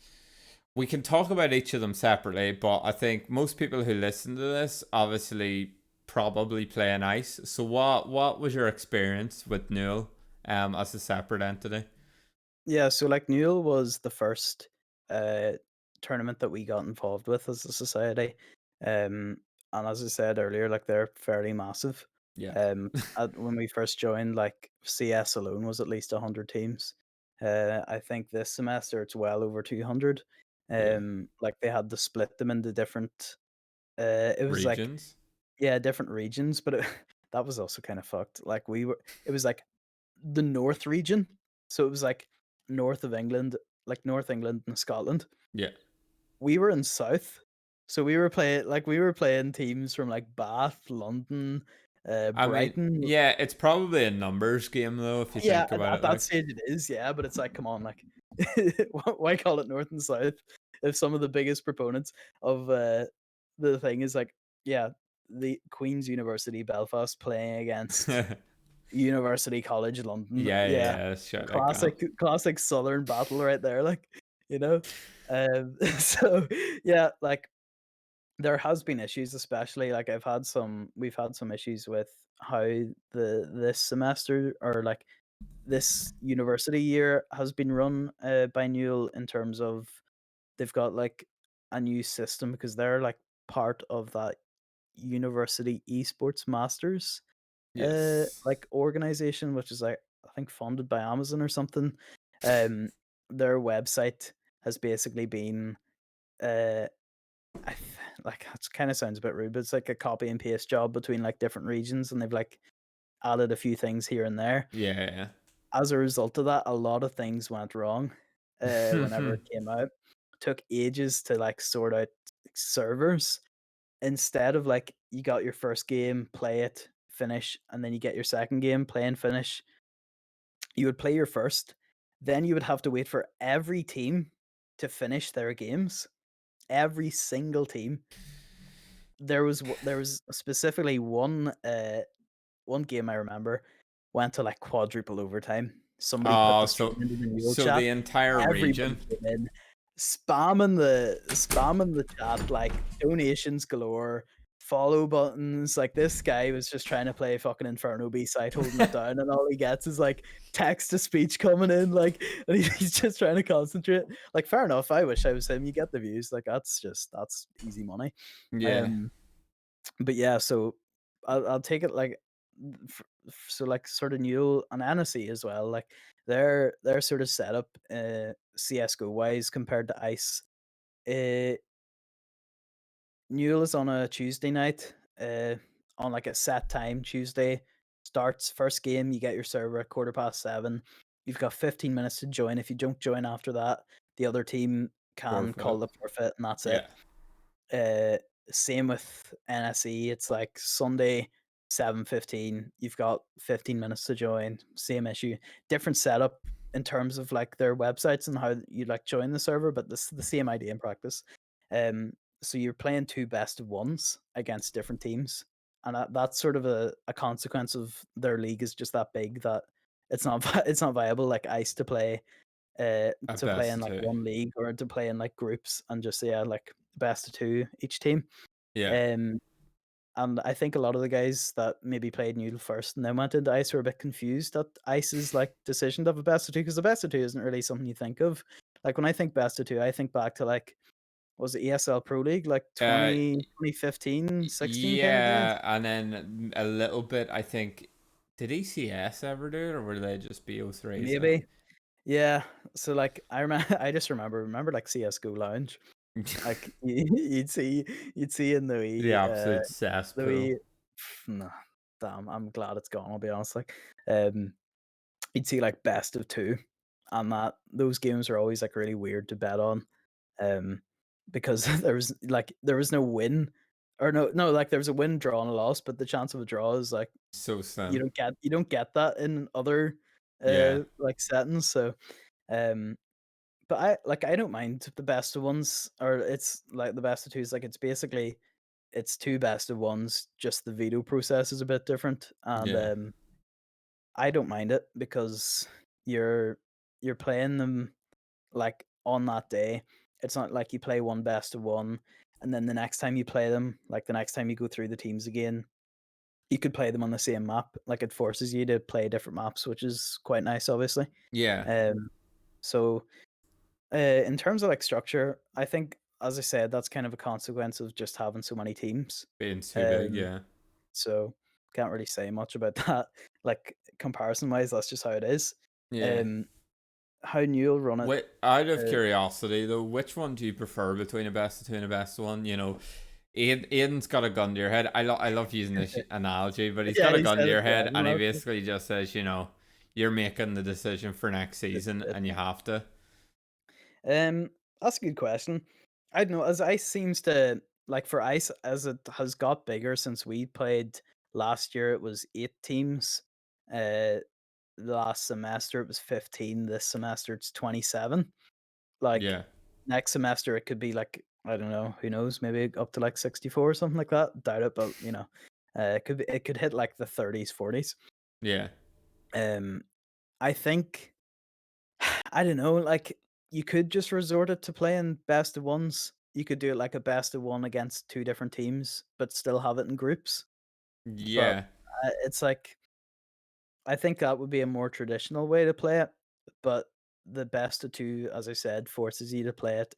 we can talk about each of them separately, but I think most people who listen to this obviously probably play an ice. So what was your experience with Newell as a separate entity? Yeah, so like Newell was the first uh tournament that we got involved with as a society. Um and as I said earlier, like they're fairly massive. Yeah. When we first joined, like CS alone was at least 100 teams. I think this semester it's well over 200. Yeah. Like they had to split them into different it was like, Regions? yeah, different regions, but that was also kind of fucked. Like it was like the North region. So it was like north of England, like North England and Scotland. Yeah. We were in South. So we were playing teams from like Bath, London, I mean, Brighton. yeah, it's probably a numbers game though, if you Yeah, think about at it that like. stage it is, yeah, but it's like, come on, like why call it North and South if some of the biggest proponents of the thing is like, yeah, the Queen's University Belfast playing against Yeah, University College London. yeah, Yeah. yeah, shit like that. Classic Southern battle right there, like, you know? So, yeah, like, there has been issues, especially, like, we've had some issues with how this semester or, like, this university year has been run, by Newell in terms of they've got, like, a new system because they're, like, part of that university esports masters Yes. like, organization, which is, like, I think funded by Amazon or something. Um, their website has basically been, uh, I th like, it kinda sounds a bit rude, but it's like a copy and paste job between, like, different regions, and they've, like, added a few things here and there. Yeah. As a result of that, a lot of things went wrong, whenever Yeah. it came out. Took ages to, like, sort out servers. Instead of, like, you got your first game, play it, finish, and then you get your second game, play and finish. You would play your first, then you would have to wait for every team to finish their games. Every single team. There was specifically one game I remember went to, like, quadruple overtime. Somebody put Oh, the stream into the Newell so the chat. entire Everybody region. came in, spamming the chat, like, donations galore, follow buttons, like, this guy was just trying to play fucking Inferno B-side, holding it down, and all he gets is, like, text to speech coming in, like, and he's just trying to concentrate. Like, fair enough, I wish I was him, you get the views, like, that's easy money. Yeah. Um but yeah, so I'll take it like so like sort of Newell and Annecy as well. Like their sort of setup, CS:GO wise compared to Ice. Uh, Newell is on a Tuesday night, on like a set time. Tuesday starts first game. You get your server at 7:15. You've got 15 minutes to join. If you don't join after that, the other team can call Forfeit. the forfeit, and that's it. Yeah. Uh, Same with NSE. It's like Sunday, 7:15. You've got 15 minutes to join. Same issue. Different setup in terms of like their websites and how you like join the server, but this the same idea in practice. So you're playing two best of ones against different teams, and that's sort of a consequence of their league is just that big that it's not it's not viable like Ice At to play best in of like two. one league or to play in like groups and just yeah like best of two each team. Yeah. Um, and I think a lot of the guys that maybe played Noodle first and then went into Ice were a bit confused at Ice's like decision to have a best of two because the best of two isn't really something you think of. Like when I think best of two, I think back to like was it ESL Pro League like Uh 2015, 16 kind of days? yeah, and then a little bit I think Did ECS ever do it, or were they just BO3s then? Maybe. Yeah. So like I remember, I just remember like CS:GO Lounge. Like you'd see in The absolute the cesspool. wee no, damn, I'm glad it's gone, I'll be honest. Like um you'd see like best of two, and that those games are always like really weird to bet on. Um because there was no win, or no, like there was a win, draw, and a loss, but the chance of a draw is like So you slim. don't get that in other Yeah. like settings. So um but I don't mind the best of ones, or it's like the best of twos. Like it's basically it's two best of ones, just the veto process is a bit different, and Yeah. I don't mind it because you're you're playing them like on that day. It's not like you play one best of one, and then the next time you play them, like the next time you go through the teams again, you could play them on the same map. Like it forces you to play different maps, which is quite nice, obviously. Yeah. So in terms of like structure, I think, as I said, that's kind of a consequence of just having so many teams. Being too big, Um, yeah. so can't really say much about that. Like comparison wise, that's just how it is. Yeah. Um, how Newell run it. Wait, out of Uh, curiosity though, which one do you prefer between a best of two and a best of one? You know, Aiden's got a gun to your head. I love using this analogy, but he's got yeah, a he gun to said it your to head, and he everyone else. basically just says, you're making the decision for next This is season, it. and you have to. That's a good question. I don't know. As ice seems to like for ice as it has got bigger since we played last year, it was 8 teams. Uh, last semester it was 15. This semester it's 27. Like Yeah, next semester it could be like I don't know. Who knows? Maybe up to like 64 or something like that. Doubt it, but it could hit like the 30s, 40s. yeah, Um, I think I don't know, like, you could just resort it to playing best of ones. You could do it like a best of one against 2 different teams, but still have it in groups. But, yeah, it's like I think that would be a more traditional way to play it, but the best of 2, as I said, forces you to play it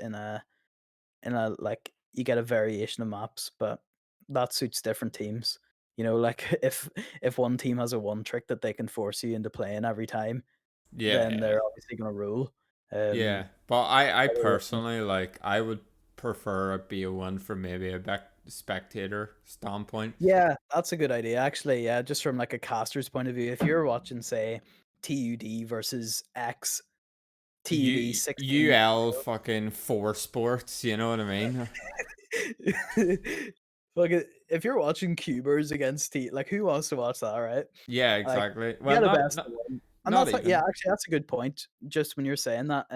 like, you get a variation of maps, but that suits different teams. Like, if one team has a one trick that they can force you into playing every time, then yeah, they're obviously gonna rule. Um yeah. But I personally like. I would prefer a BO1 from maybe a spectator standpoint. Yeah, that's a good idea, actually. Yeah, just from like a caster's point of view, if you're watching, say, TUD versus X, TUD 16. UL fucking four sports. You know what I mean? Like, if you're watching QUbers against like, who wants to watch that, right? Yeah, Like, exactly. you Well, get a not best not of one, and not that's like, yeah, even. actually, that's a good point. Just when you're saying that,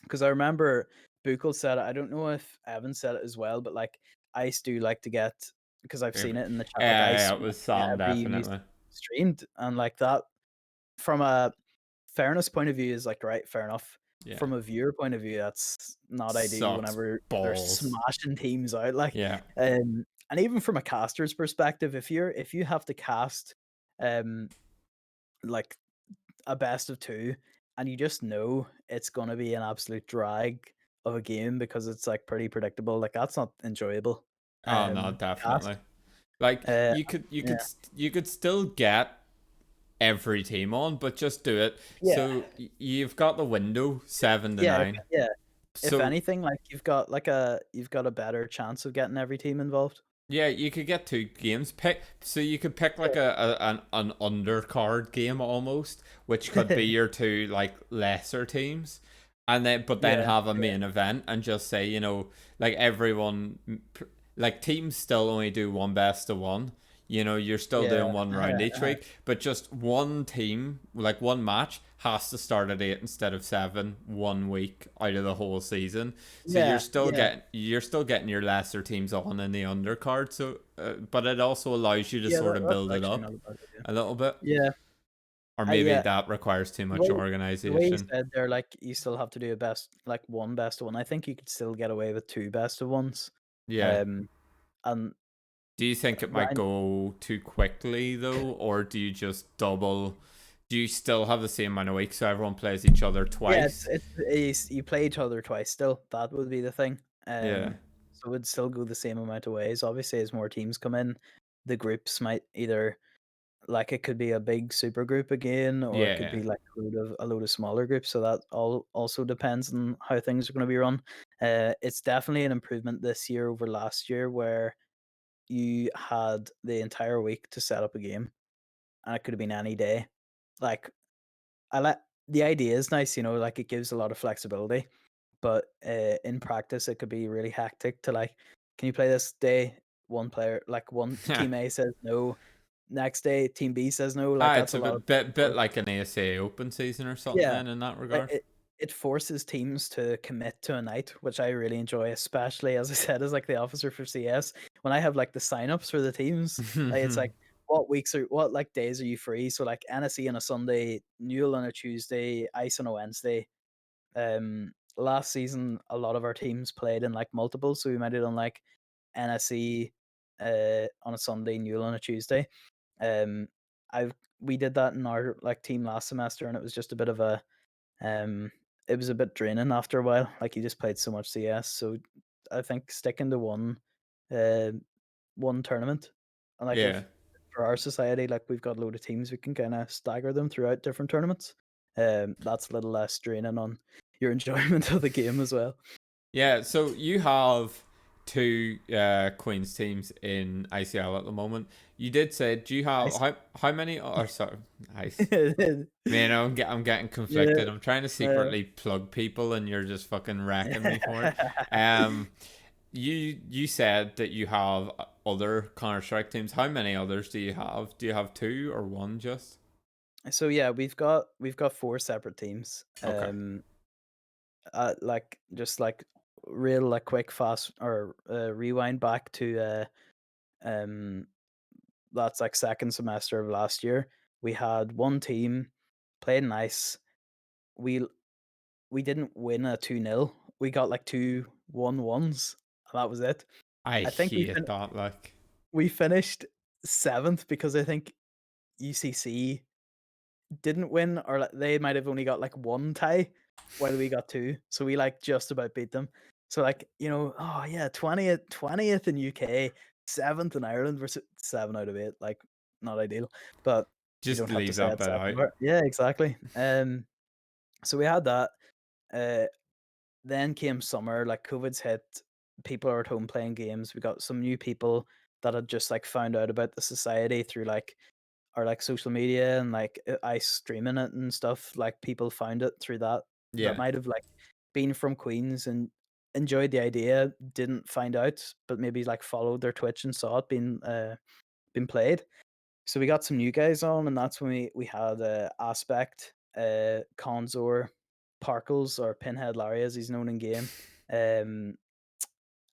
because I remember Buchel said it. I don't know if Evan said it as well, but like, Ice do like to get because I've seen Every, it in the chat. Like, yeah, Ice it was wants to get Sam every EV definitely. streamed, and like that from a fairness point of view is like, right, fair enough. Yeah, From a viewer point of view, that's not ideal sucks whenever they're balls. smashing teams out. Like, Yeah, and even from a caster's perspective, if you have to cast, um, like a best of two, and you just know it's gonna be an absolute drag of a game because it's like pretty predictable. Like that's not enjoyable. oh no, To cast. definitely. Like Uh, you could yeah, you could still get every team on, but just do it. yeah, So you've got the window 7 to 9. yeah. If So anything, like you've got a better chance of getting every team involved. yeah, you could get 2 games. You could pick like an undercard game almost, which could be your two like lesser teams, and then Yeah, have a main event and just say like like teams still only do one best of one. You're still yeah, doing one round each week, but just one team, like one match, has to start at 8 instead of 7 one week out of the whole season. So yeah, yeah. you're still getting your lesser teams on in the undercard. So, but it also allows you to Yeah, sort of that's build it actually up not a bad idea. a little bit, Yeah, or I maybe yeah. that requires too The much way the way you organization. said there, like you still have to do a one best of one. I think you could still get away with two best of ones. Yeah. Um, and Do you think it might Ryan, go too quickly though, or do you just double? Do you still have the same amount of weeks so everyone plays each other yeah, twice? you play each other twice. Still, that would be the thing. Yeah. So it would still go the same amount of ways. Obviously, as more teams come in, the groups might either like it could be a big super group again, or it Yeah, could yeah. be like a load of smaller groups. So that all also depends on how things are going to be run. It's definitely an improvement this year over last year, where you had the entire week to set up a game, and it could have been any day. Like I like the idea is nice, like it gives a lot of flexibility, but in practice it could be really hectic to like, can you play this day? One player, like one team A says no, next day team B says no. Like It's that's a a lot of bit work. like an ASA Open season or something Yeah, then in that like regard. it forces teams to commit to a night, which I really enjoy, especially as I said, as like the officer for CS. When I have like the signups for the teams, like it's like what like days are you free? So like NSE on a Sunday, Newell on a Tuesday, Ice on a Wednesday. Last season a lot of our teams played in like multiples, so we might have done like NSE on a Sunday, Newell on a Tuesday. Um, I've we did that in our like team last semester, and it was just a bit of a um, it was a bit draining after a while. Like you just played so much CS, so I think sticking to uh, one tournament, and like Yeah. if for our society, like we've got a load of teams, we can kind of stagger them throughout different tournaments. That's a little less draining on your enjoyment of the game as well. Yeah, so you have two Queens teams in ICL at the moment. You did say, do you have Nice. how many? Or sorry, nice. Man, I'm getting Yeah. conflicted. I'm trying to Uh, secretly plug people, and you're just fucking wrecking me for it. Um, you said that you have other Counter Strike teams. How many others do you have? Do you have two or one just? so yeah, we've got four separate teams. Okay. Like just like real like quick fast or rewind back to um that's like second semester of last year. We had one team played nice. We we didn't win a 2-0. We got like 2-1-1s, and that was it. I I think we hate that. Like, we finished seventh because I think UCC didn't win, or like they might have only got like one tie while we got two. So we like just about beat them. So like, oh yeah, 20th in UK, seventh in Ireland versus 7 out of 8. Like not ideal. But you just don't have to leave say that it's bit that out. hard. Yeah, exactly. So we had that. Uh then came summer, like COVID's hit, people are at home playing games. We got some new people that had just like found out about the society through like or like social media and like I streaming it and stuff. Like people found it through that Yeah. might have like been from Queens and enjoyed the idea, didn't find out, but maybe like followed their Twitch and saw it being played. So we got some new guys on, and that's when we had Aspect, Consor, Parkles or Pinhead Larry as he's known in game, um,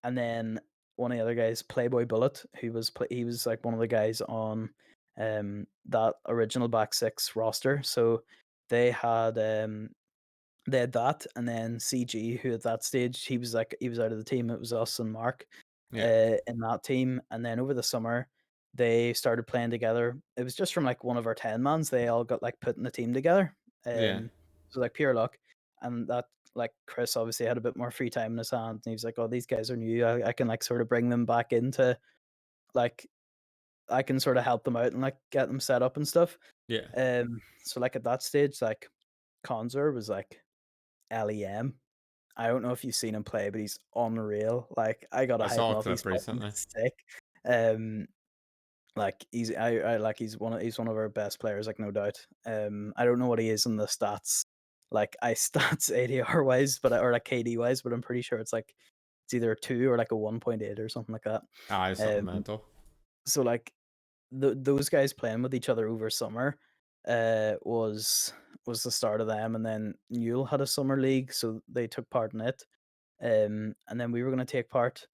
and then one of the other guys, Playboy Bullet, he was like one of the guys on that original back six roster. So they had um they had that, and then CG, who at that stage he was out of the team. It was us and Mark Yeah. in that team, and then over the summer they started playing together. It was just from like one of our 10 mans. They all got like put in the team together. Yeah. So like pure luck, and that like Chris obviously had a bit more free time in his hand, and he was like, "Oh, these guys are new. I can like sort of bring them back into like I can sort of help them out and like get them set up and stuff." Yeah. So like at that stage, like Conzer was like LEM. I don't know if you've seen him play, but he's unreal. Like I gotta I hype saw him a up. He's clip fucking recently. sick. Um, like I like he's one of our best players, like no doubt. I don't know what he is in the stats, like I stats ADR wise, or like KD wise, but I'm pretty sure it's either a 2 or like a 1.8 or something like that. Ah, it's something Um, mental. so like those guys playing with each other over summer was the start of them, and then Newell had a summer league, so they took part in it. And then we were gonna take part,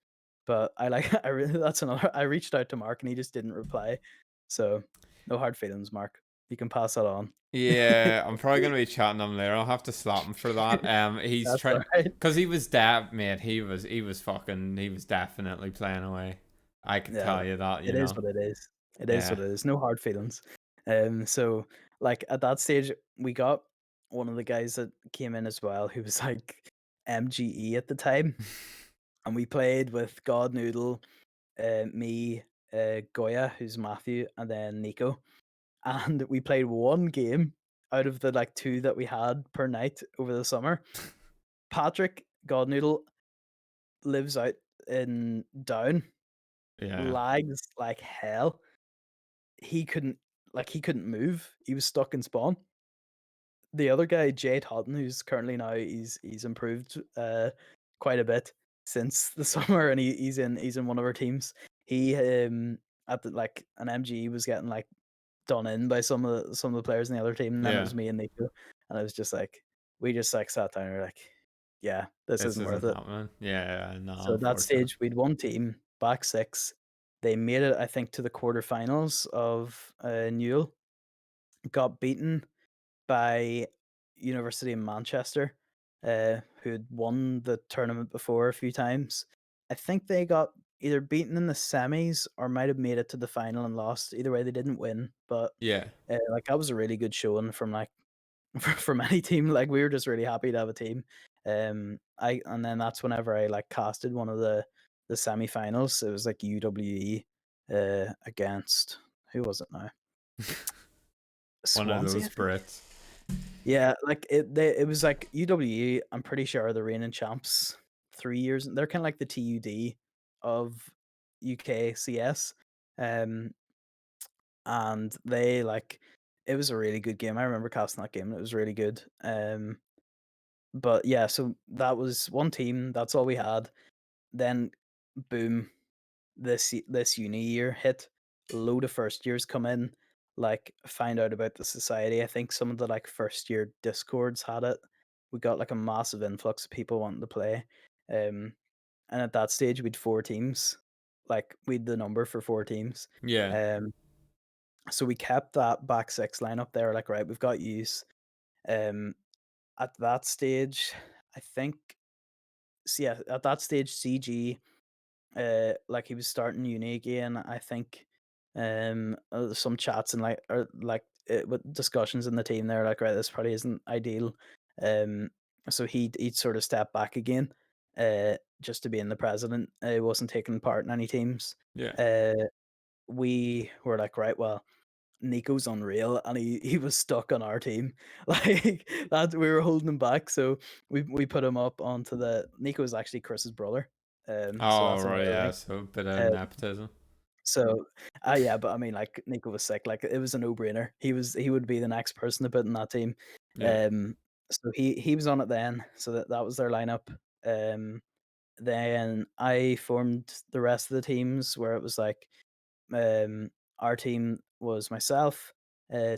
but I like I really that's another I reached out to Mark and he just didn't reply. So no hard feelings, Mark. You can pass that on. Yeah, I'm probably gonna be chatting him later. I'll have to slap him for that. He's That's trying alright. because he was that mate. He was definitely playing away. I could Yeah, tell you that. You it is know. what it is. It is Yeah. what it is. No hard feelings. So like at that stage, we got one of the guys that came in as well, who was like MGE at the time, and we played with God Noodle, me, Goya, who's Matthew, and then Nico. and we played one game out of the like two that we had per night over the summer. Patrick Godnoodle lives out in Down, Yeah. lags like hell. He couldn't he couldn't move. He was stuck in spawn. The other guy, Jay Totten, who's currently now he's improved quite a bit since the summer, and he's in one of our teams. He at the, like an MG was getting like done in by some of the players in the other team, and then it Yeah. was me and Nico, and I was just like, we just like sat down and we're like, yeah, this This isn't worth isn't it. happening. Yeah, no, So at that unfortunate. stage, we'd one team, back six. They made it, I think, to the quarterfinals of Newell. Got beaten by University of Manchester, who had won the tournament before a few times. I think they got either beaten in the semis or might have made it to the final and lost. Either way, they didn't win. But Yeah. like that was a really good showing from like from any team. Like we were just really happy to have a team. I and then that's whenever I like casted one of the semi-finals. It was like UWE against who was it now? One of Swansea, I those think. Brits. Yeah, like it was like UWE. I'm pretty sure are the reigning champs 3 years. They're kind of like the TUD of UK CS. Um, and they like it was a really good game. I remember casting that game. And it was really good. But yeah, so that was one team. That's all we had. Then boom, this uni year hit. A load of first years come in, like find out about the society. I think some of the like first year discords had it. We got like a massive influx of people wanting to play. Um and at that stage we'd four teams. Like we'd the number for four teams. Yeah. Um so we kept that back six lineup there, like right, we've got use. Um at that stage, I think yeah, at that stage CG like he was starting uni again. I think some chats and like or like with discussions in the team there like right, this probably isn't ideal. So he'd sort of step back again just to be in the president. He wasn't taking part in any teams. Yeah. uh we were like right, well, Nico's unreal and he was stuck on our team. Like that we were holding him back. So we put him up onto the Nico is actually Chris's brother. So Oh, that's right, another yeah. thing. So a bit of Uh, nepotism. so yeah, but I mean like Nico was sick. Like it was a no-brainer. He would be the next person to put in that team. Yeah. Um so he was on it then. So that was their lineup. Um then I formed the rest of the teams where it was like um, our team was myself,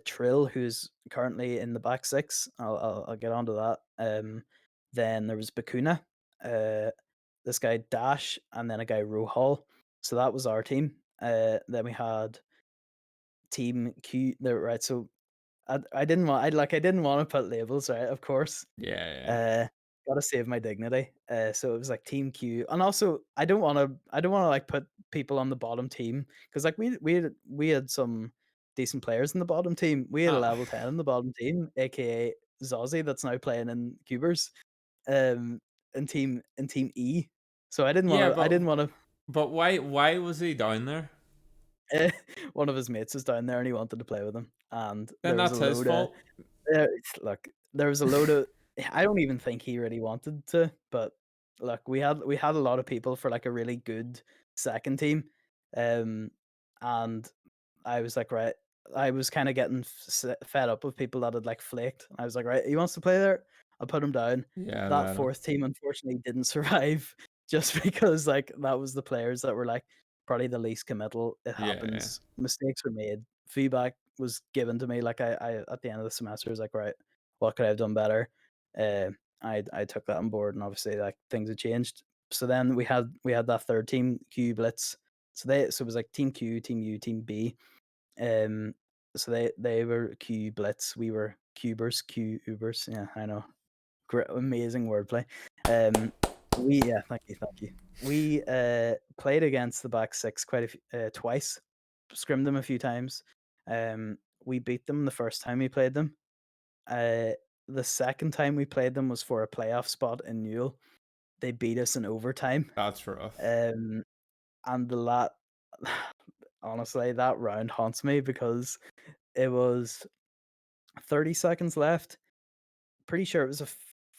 Trill, who's currently in the back six. I'll get onto that. Then there was Bakuna, uh, this guy Dash, and then a guy Rohall. So that was our team. Then we had Team Q. There, right. So I didn't want I didn't want to put labels, right? Of course. Yeah, yeah. Uh, gotta save my dignity. So it was like Team Q, and also I don't wanna like put people on the bottom team because like we had some decent players in the bottom team. We had a Oh, level 10 in the bottom team, aka Zozzy, that's now playing in QUbers, um, in team E. So yeah, I didn't wanna but why was he down there? one of his mates was down there and he wanted to play with him, and Then there was a that's his load of fault. Look, there was a load of I don't even think he really wanted to, but look, we had a lot of people for like a really good second team, and I was like, right, I was kind of getting fed up with people that had like flaked. I was like, right, he wants to play there. I'll put him down. Yeah, That let him. fourth team unfortunately didn't survive just because like that was the players that were like probably the least committal. It Yeah, yeah. happens. Mistakes were made. Feedback was given to me. Like I at the end of the semester was like, right, what could I have done better? Uh, I took that on board, and obviously like things had changed. So then we had that third team, Q Blitz. So it was like Team Q, Team U, Team B. Um, so they were Q Blitz, we were QUbers, QUbers. Yeah, I know, great, amazing wordplay. Yeah, thank you. We played against the back six quite a twice, scrimmed them a few times. We beat them the first time we played them. Uh, the second time we played them was for a playoff spot in Newell. They beat us in overtime. That's rough. Um, and the honestly, that round haunts me because it was 30 seconds left. Pretty sure it was a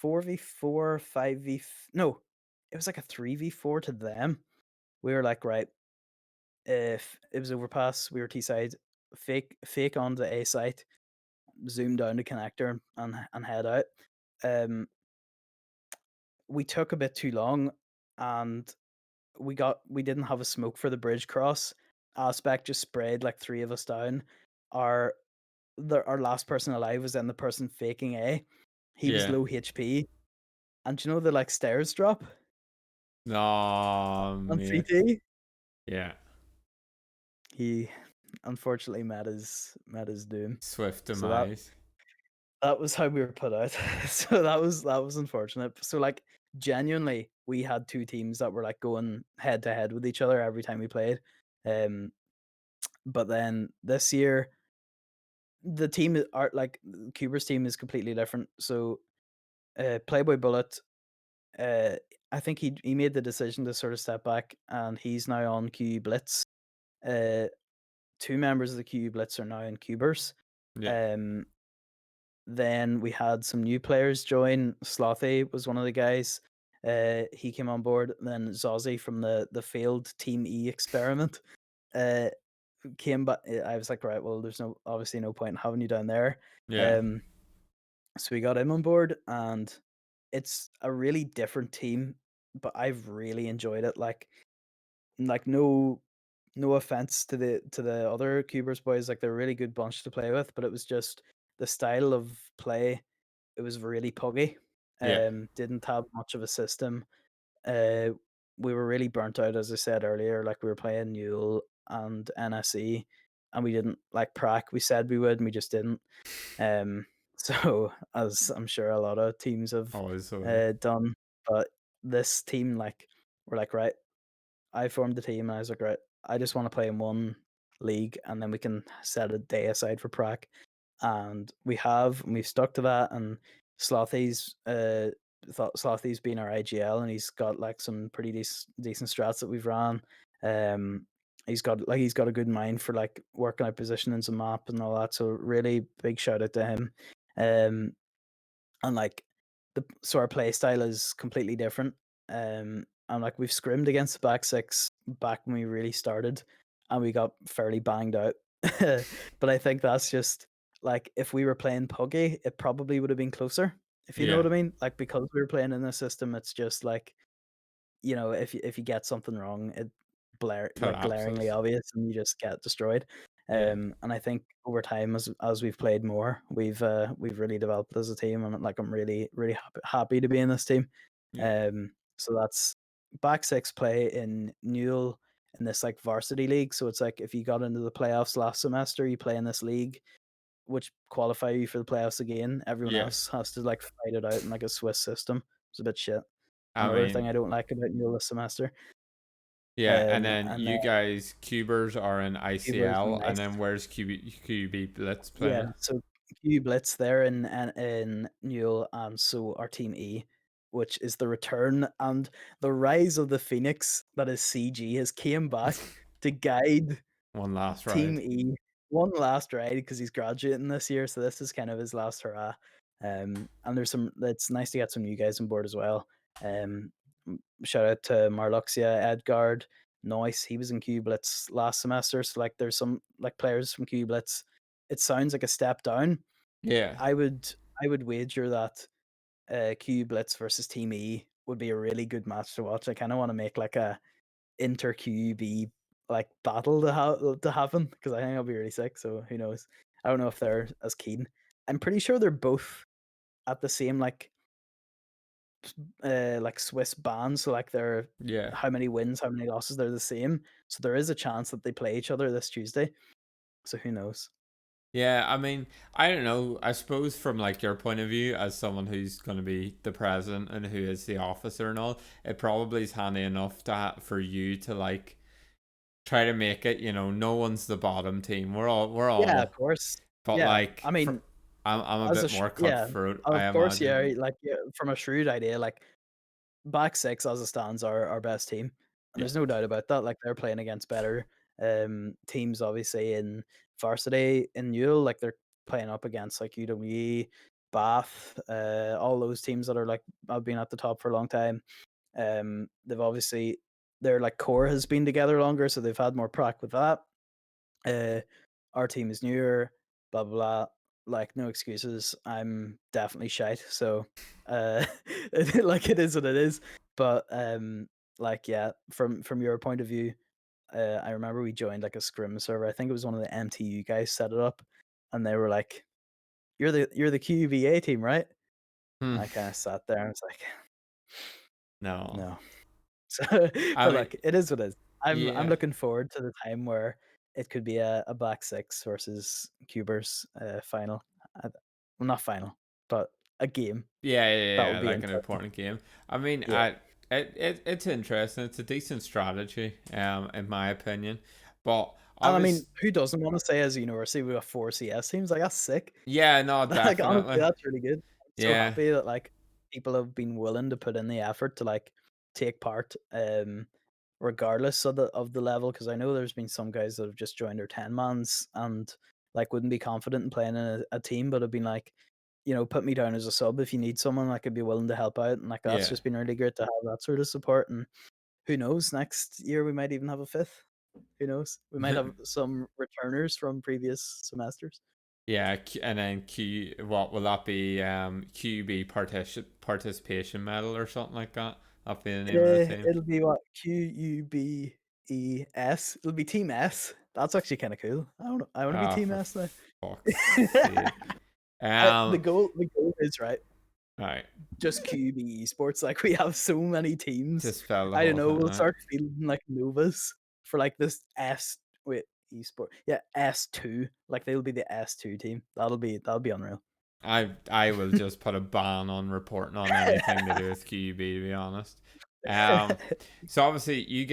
4v4, 5v no, it was like a 3v4 to them. We were like, right, if it was overpass, we were T side, fake onto A site, zoom down the connector and head out. Um, we took a bit too long, and we didn't have a smoke for the bridge cross. Aspect just sprayed like three of us down. Our our last person alive was then the person faking A. He was Yeah. low HP, and do you know the like stairs drop No, on mate. CT? Yeah. He unfortunately met his doom. Swift So that demise. that was how we were put out. So that was unfortunate. So like genuinely, we had two teams that were like going head to head with each other every time we played. Um, but then this year, the team are like Cuber's team is completely different. So Playboy Bullet, uh, I think he made the decision to sort of step back, and he's now on QU Blitz. Uh, two members of the QU Blitz are now in QUbers. Yeah. Um, Then we had some new players join. Slothy was one of the guys. He came on board. Then Zozzy from the failed Team E experiment uh, came back. I was like, right, well, there's no obviously no point in having you down there. Yeah. Um, so we got him on board, and it's a really different team, but I've really enjoyed it. Like no offense to the other Cubers boys, like they're a really good bunch to play with, but it was just the style of play. It was really puggy. Yeah. Didn't have much of a system. Uh, we were really burnt out, as I said earlier. Like we were playing Newell and NSE, and we didn't like prac. We said we would, and we just didn't. Um, so as I'm sure a lot of teams have Always the way. done, but this team, like, we're like, right, I formed the team and I was like, right, I just want to play in one league and then we can set a day aside for prac. And we've stuck to that. And Slothy's Slothy's been our IGL, and he's got like some pretty decent strats that we've ran. Um, he's got a good mind for like working out positionings and map and all that. So really big shout out to him. Um, and like our play style is completely different. And like we've scrimmed against the back six back when we really started, and we got fairly banged out. But I think that's just like if we were playing Puggy, it probably would have been closer. If you know what Yeah. I mean, like because we were playing in the system, it's just like if you get something wrong, it glaringly Collapses. obvious, and you just get destroyed. Yeah. And I think over time, as we've played more, we've really developed as a team, and like I'm really happy to be in this team. Yeah. So that's back six play in Newell in this like varsity league. So it's like if you got into the playoffs last semester, you play in this league, which qualify you for the playoffs again. Everyone Yeah. else has to like fight it out in like a Swiss system. It's a bit shit. I Another thing mean, I don't like about Newell this semester. yeah, and then And then you guys QUbers are in Cubers and ICL, and Nice. then where's QB Blitz Yeah, playing? so Q Blitz there in Newell, and so our team E, which is the return and the rise of the Phoenix that is CG, has came back to guide One last Team ride. E one last ride because he's graduating this year, so this is kind of his last hurrah. And there's some. It's nice to get some new guys on board as well. Shout out to Marluxia, Edgard, Noise. He was in Q Blitz last semester, so like there's some like players from Q Blitz. It sounds like a step down. Yeah. I would I would wager that Q Blitz versus Team E would be a really good match to watch. I kind of want to make like a inter QB like battle to happen because I think I'll be really sick. So who knows? I don't know if they're as keen. I'm pretty sure they're both at the same like Swiss band. So like they're Yeah. how many wins, how many losses, they're the same. So there is a chance that they play each other this Tuesday. So who knows? Yeah, I mean, I don't know. I suppose from like your point of view, as someone who's going to be the president and who is the officer and all, it probably is handy enough to for you to like try to make it. No one's the bottom team. Yeah, of We're all, course. but Yeah, like I mean, I'm a as a bit more yeah, cutthroat, I of course, yeah. imagine. Like yeah, from a shrewd idea, like back six as it stands are our best team, and Yeah, there's no doubt about that. Like they're playing against better teams, obviously in varsity in Newell, like they're playing up against like UWE, Bath, all those teams that are like have been at the top for a long time. They've obviously their like core has been together longer, so they've had more prac with that. Uh, our team is newer, blah blah blah. Like no excuses. I'm definitely shite. So, like it is what it is. But like yeah, from your point of view, I remember we joined like a scrim server. I think it was one of the MTU guys set it up, and they were like, "You're the QUBA team, right?" Hmm. And I kind of sat there and was like, No. "No." So, I but mean, look, it is what it is. I'm yeah. looking forward to the time where it could be a Black Six versus QUbers final. Well, not final, but a game Yeah, that yeah, would yeah, be like an interesting. important game. I mean, Yeah. it's interesting. It's a decent strategy, in my opinion. But And I mean, obviously, who doesn't want to say as a university we got 4 CS teams? Like that's sick. yeah, no, Like honestly, definitely. that's really good. I'm so Yeah, happy that like people have been willing to put in the effort to like take part, regardless of the level. Because I know there's been some guys that have just joined their 10 mans and like wouldn't be confident in playing in a team, but have been like, put me down as a sub if you need someone. I could be willing to help out, and like that's yeah. just been really great to have that sort of support. And who knows, next year we might even have a fifth. Who knows? We might have some returners from previous semesters. Yeah, and then what will that be? QB participation medal or something like that. That'll be the name of the team. It'll be what? QUBES. It'll be Team S. That's actually kinda cool. I wanna be Oh, Team for S now. fuck's sake. The Um, goal is, right, right, just QB Esports, like, we have so many to teams. spell the I don't whole know, thing we'll out. start fielding, like, Novas for, like, this Esport, yeah, S2, like, they'll be the S2 team. That'll be unreal. I will just put a ban on reporting on anything to do with QB, to be honest. Um, so obviously you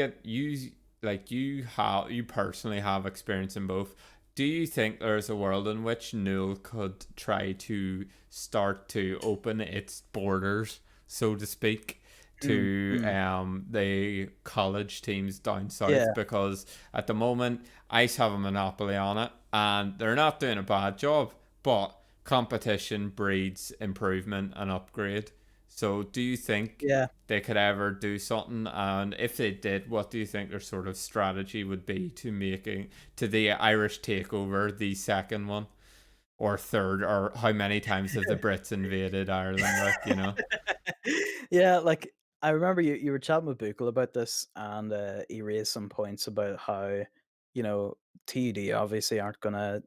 personally have experience in both. Do you think there's a world in which Newell could try to start to open its borders, so to speak, Mm, to mm. the college teams down Yeah, south? Because at the moment ICE have a monopoly on it and they're not doing a bad job, but competition breeds improvement and upgrade. So, do you think yeah. they could ever do something? And if they did, what do you think their sort of strategy would be to making to the Irish takeover the second one or third? Or how many times have the Brits invaded Ireland? Like, you know, Yeah, like, I remember you were chatting with Buchel about this, and, he raised some points about how, TUD obviously aren't gonna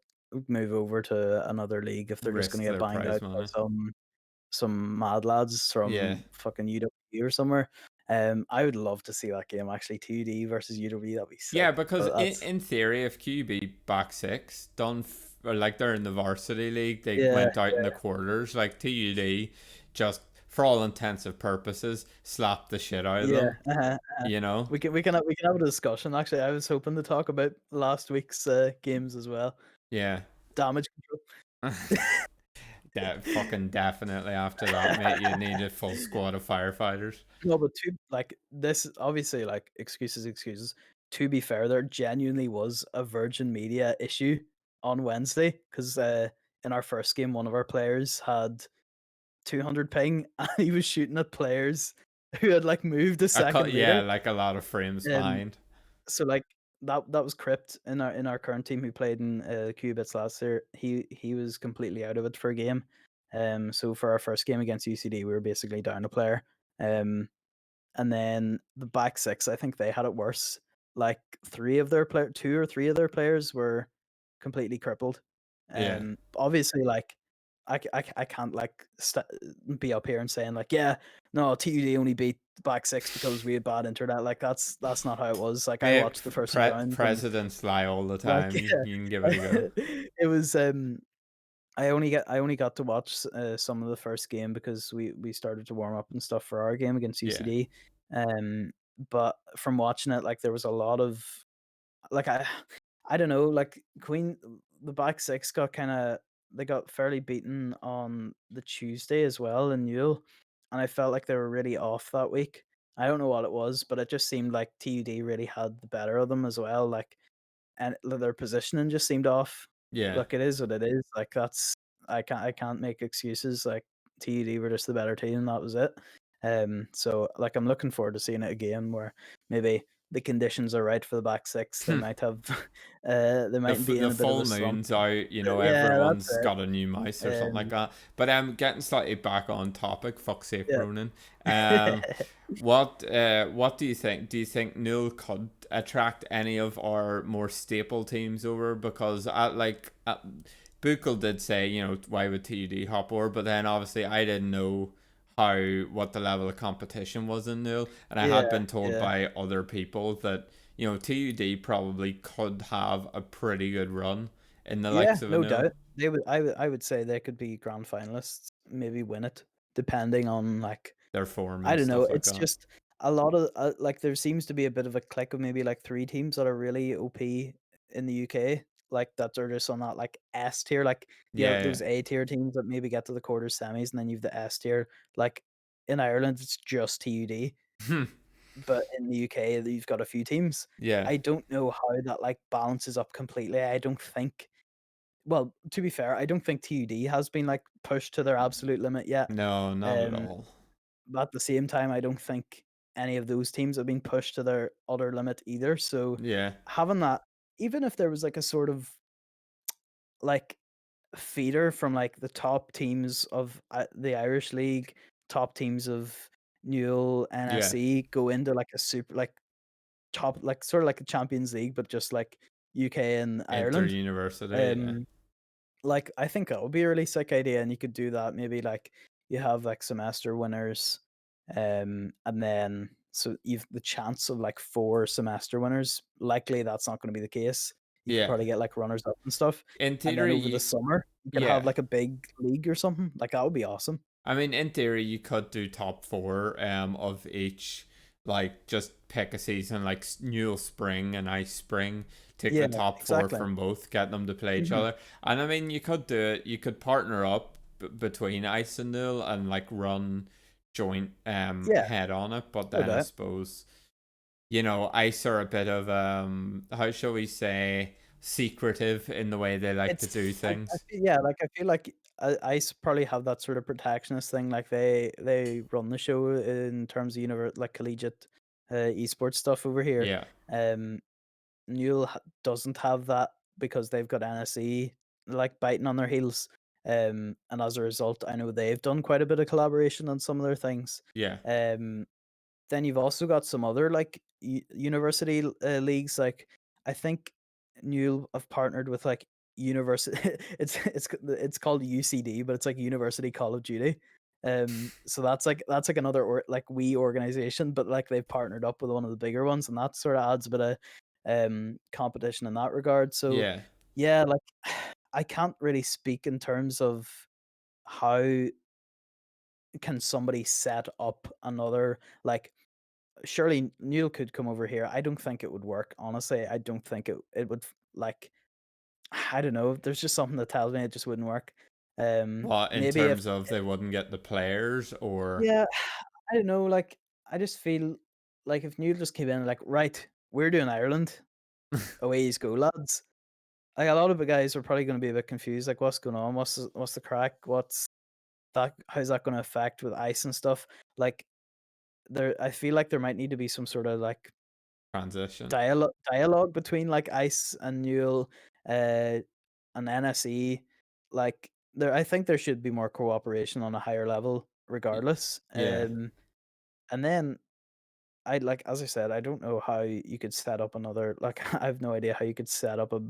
move over to another league if they're just gonna risk get their banged prize out by money. some mad lads Yeah, from fucking UW or somewhere. I would love to see that game actually, TUD versus UW, that'd be yeah, sick, because but that's in theory, if QB back six or like they're in the varsity league, they yeah, went out in the quarters. Like TUD, just for all intensive purposes, slapped the shit out of yeah, them. uh-huh. You know? We can have a discussion, actually. I was hoping to talk about last week's, games as well. Yeah. Damage control. Fucking definitely after that, mate, you need a full squad of firefighters. No, but to like this obviously like excuses. To be fair, there genuinely was a Virgin Media issue on Wednesday because in our first game, one of our players had 200 ping and he was shooting at players who had like moved a I cut, second yeah, later. like a lot of frames Um, behind. so like that was Crypt in our current team who played in Qubits last year. He was completely out of it for a game. So for our first game against UCD, we were basically down a player. Um, and then the back six, I think they had it worse. Like 2 or 3 of their players were completely crippled. Yeah. Obviously, like I can't like be up here and saying like, yeah, no, TUD only beat the back six because we had bad internet. Like that's not how it was. Like I Mate, watched the first few rounds and presidents lie all the like time. yeah, You can give it a go. it was I only got to watch some of the first game because we started to warm up and stuff for our game against Yeah. UCD. Um, but from watching it, like there was a lot of like I don't know, like Queen the back six got kind of they got fairly beaten on the Tuesday as well in Newell, and I felt like they were really off that week. I don't know what it was, but it just seemed like TUD really had the better of them as well. Like and their positioning just seemed off. Yeah. Look, it is what it is. Like that's I can't make excuses. Like TUD were just the better team, and that was it. So like I'm looking forward to seeing it again where maybe the conditions are right for the back six. They might have they might be in The a bit of full a slump. moon's out, you know, Yeah, that's everyone's got a new mouse or something like it. that. But getting slightly back on topic, fuck's sake, Yeah. Ronan. What do you think? Do you think Newell could attract any of our more staple teams over? Because Buchel did say, you know, why would TUD hop over? But then obviously I didn't know what the level of competition was in Newell, and I had Yeah, been told yeah. by other people that, you know, TUD probably could have a pretty good run in the Yeah, likes of a no Newell, doubt. I would say they could be grand finalists, maybe win it, depending on like their form I and don't know. stuff like It's that. just a lot of like there seems to be a bit of a clique of maybe like three teams that are really OP in the UK, like that are just on that like S tier. Like you have Yeah, those A tier teams that maybe get to the quarters semis, and then you've the S tier. Like in Ireland, it's just TUD, yeah. but in the UK, you've got a few teams. Yeah. I don't know how that like balances up completely. I don't think. Well, to be fair, I don't think TUD has been like pushed to their absolute limit yet. No, not at Um, all. but at the same time, I don't think any of those teams have been pushed to their utter limit either. So Yeah, having that, even if there was like a sort of like feeder from like the top teams of the Irish League, top teams of Newell, yeah. NSE go into like a super like top like sort of like a Champions League, but just like UK and Inter Ireland. university. Yeah, Um, Like, I think that would be a really sick idea, and you could do that. Maybe like you have like semester winners, and then so you've the chance of like four semester winners. Likely that's not going to be the case. You could yeah. probably get like runners up and stuff, In and then theory, over the summer you could have yeah. like a big league or something. Like that would be awesome. I mean, in theory, you could do top four of each. Like, just pick a season like Newell Spring and Ice Spring. Take Yeah, the top four exactly. from both, get them to play each Hmm. other. And I mean, you could do it. You could partner up between Ice and Newell and like run joint Yeah, head on it. But no then I doubt. suppose, you know, Ice are a bit of how shall we say, secretive in the way they like to It's do I things. feel yeah, like, I feel like ICE probably have that sort of protectionist thing, like, they run the show in terms of like, collegiate, esports stuff over here. Yeah, Um, Newell doesn't have that because they've got NSE, like, biting on their heels, and as a result, I know they've done quite a bit of collaboration on some of their things. yeah, Um then you've also got some other like university leagues. Like I think Newell have partnered with like university. It's called UCD, but it's like University Call of Duty. So that's like another like we organization, but like they've partnered up with one of the bigger ones, and that sort of adds a bit of competition in that regard. So yeah. yeah, like I can't really speak in terms of how can somebody set up another like surely Neil could come over here. I don't think it would work. Honestly, I don't think it would like I don't know. There's just something that tells me it just wouldn't work. Well, in Maybe if terms of they wouldn't get the players or yeah, I don't know. Like I just feel like if Neil just came in and like right, we're doing Ireland. Away you go, lads. Like a lot of the guys are probably going to be a bit confused. Like what's going on? What's the crack? What's that? How's that going to affect with ice and stuff? Like there, I feel like there might need to be some sort of like transition. dialogue between, like, ICE and Newell, uh, and NSE, like, I think there should be more cooperation on a higher level Y- regardless, Yeah. and then I like, as I said, I don't know how you could set up another like, I have no idea how you could set up a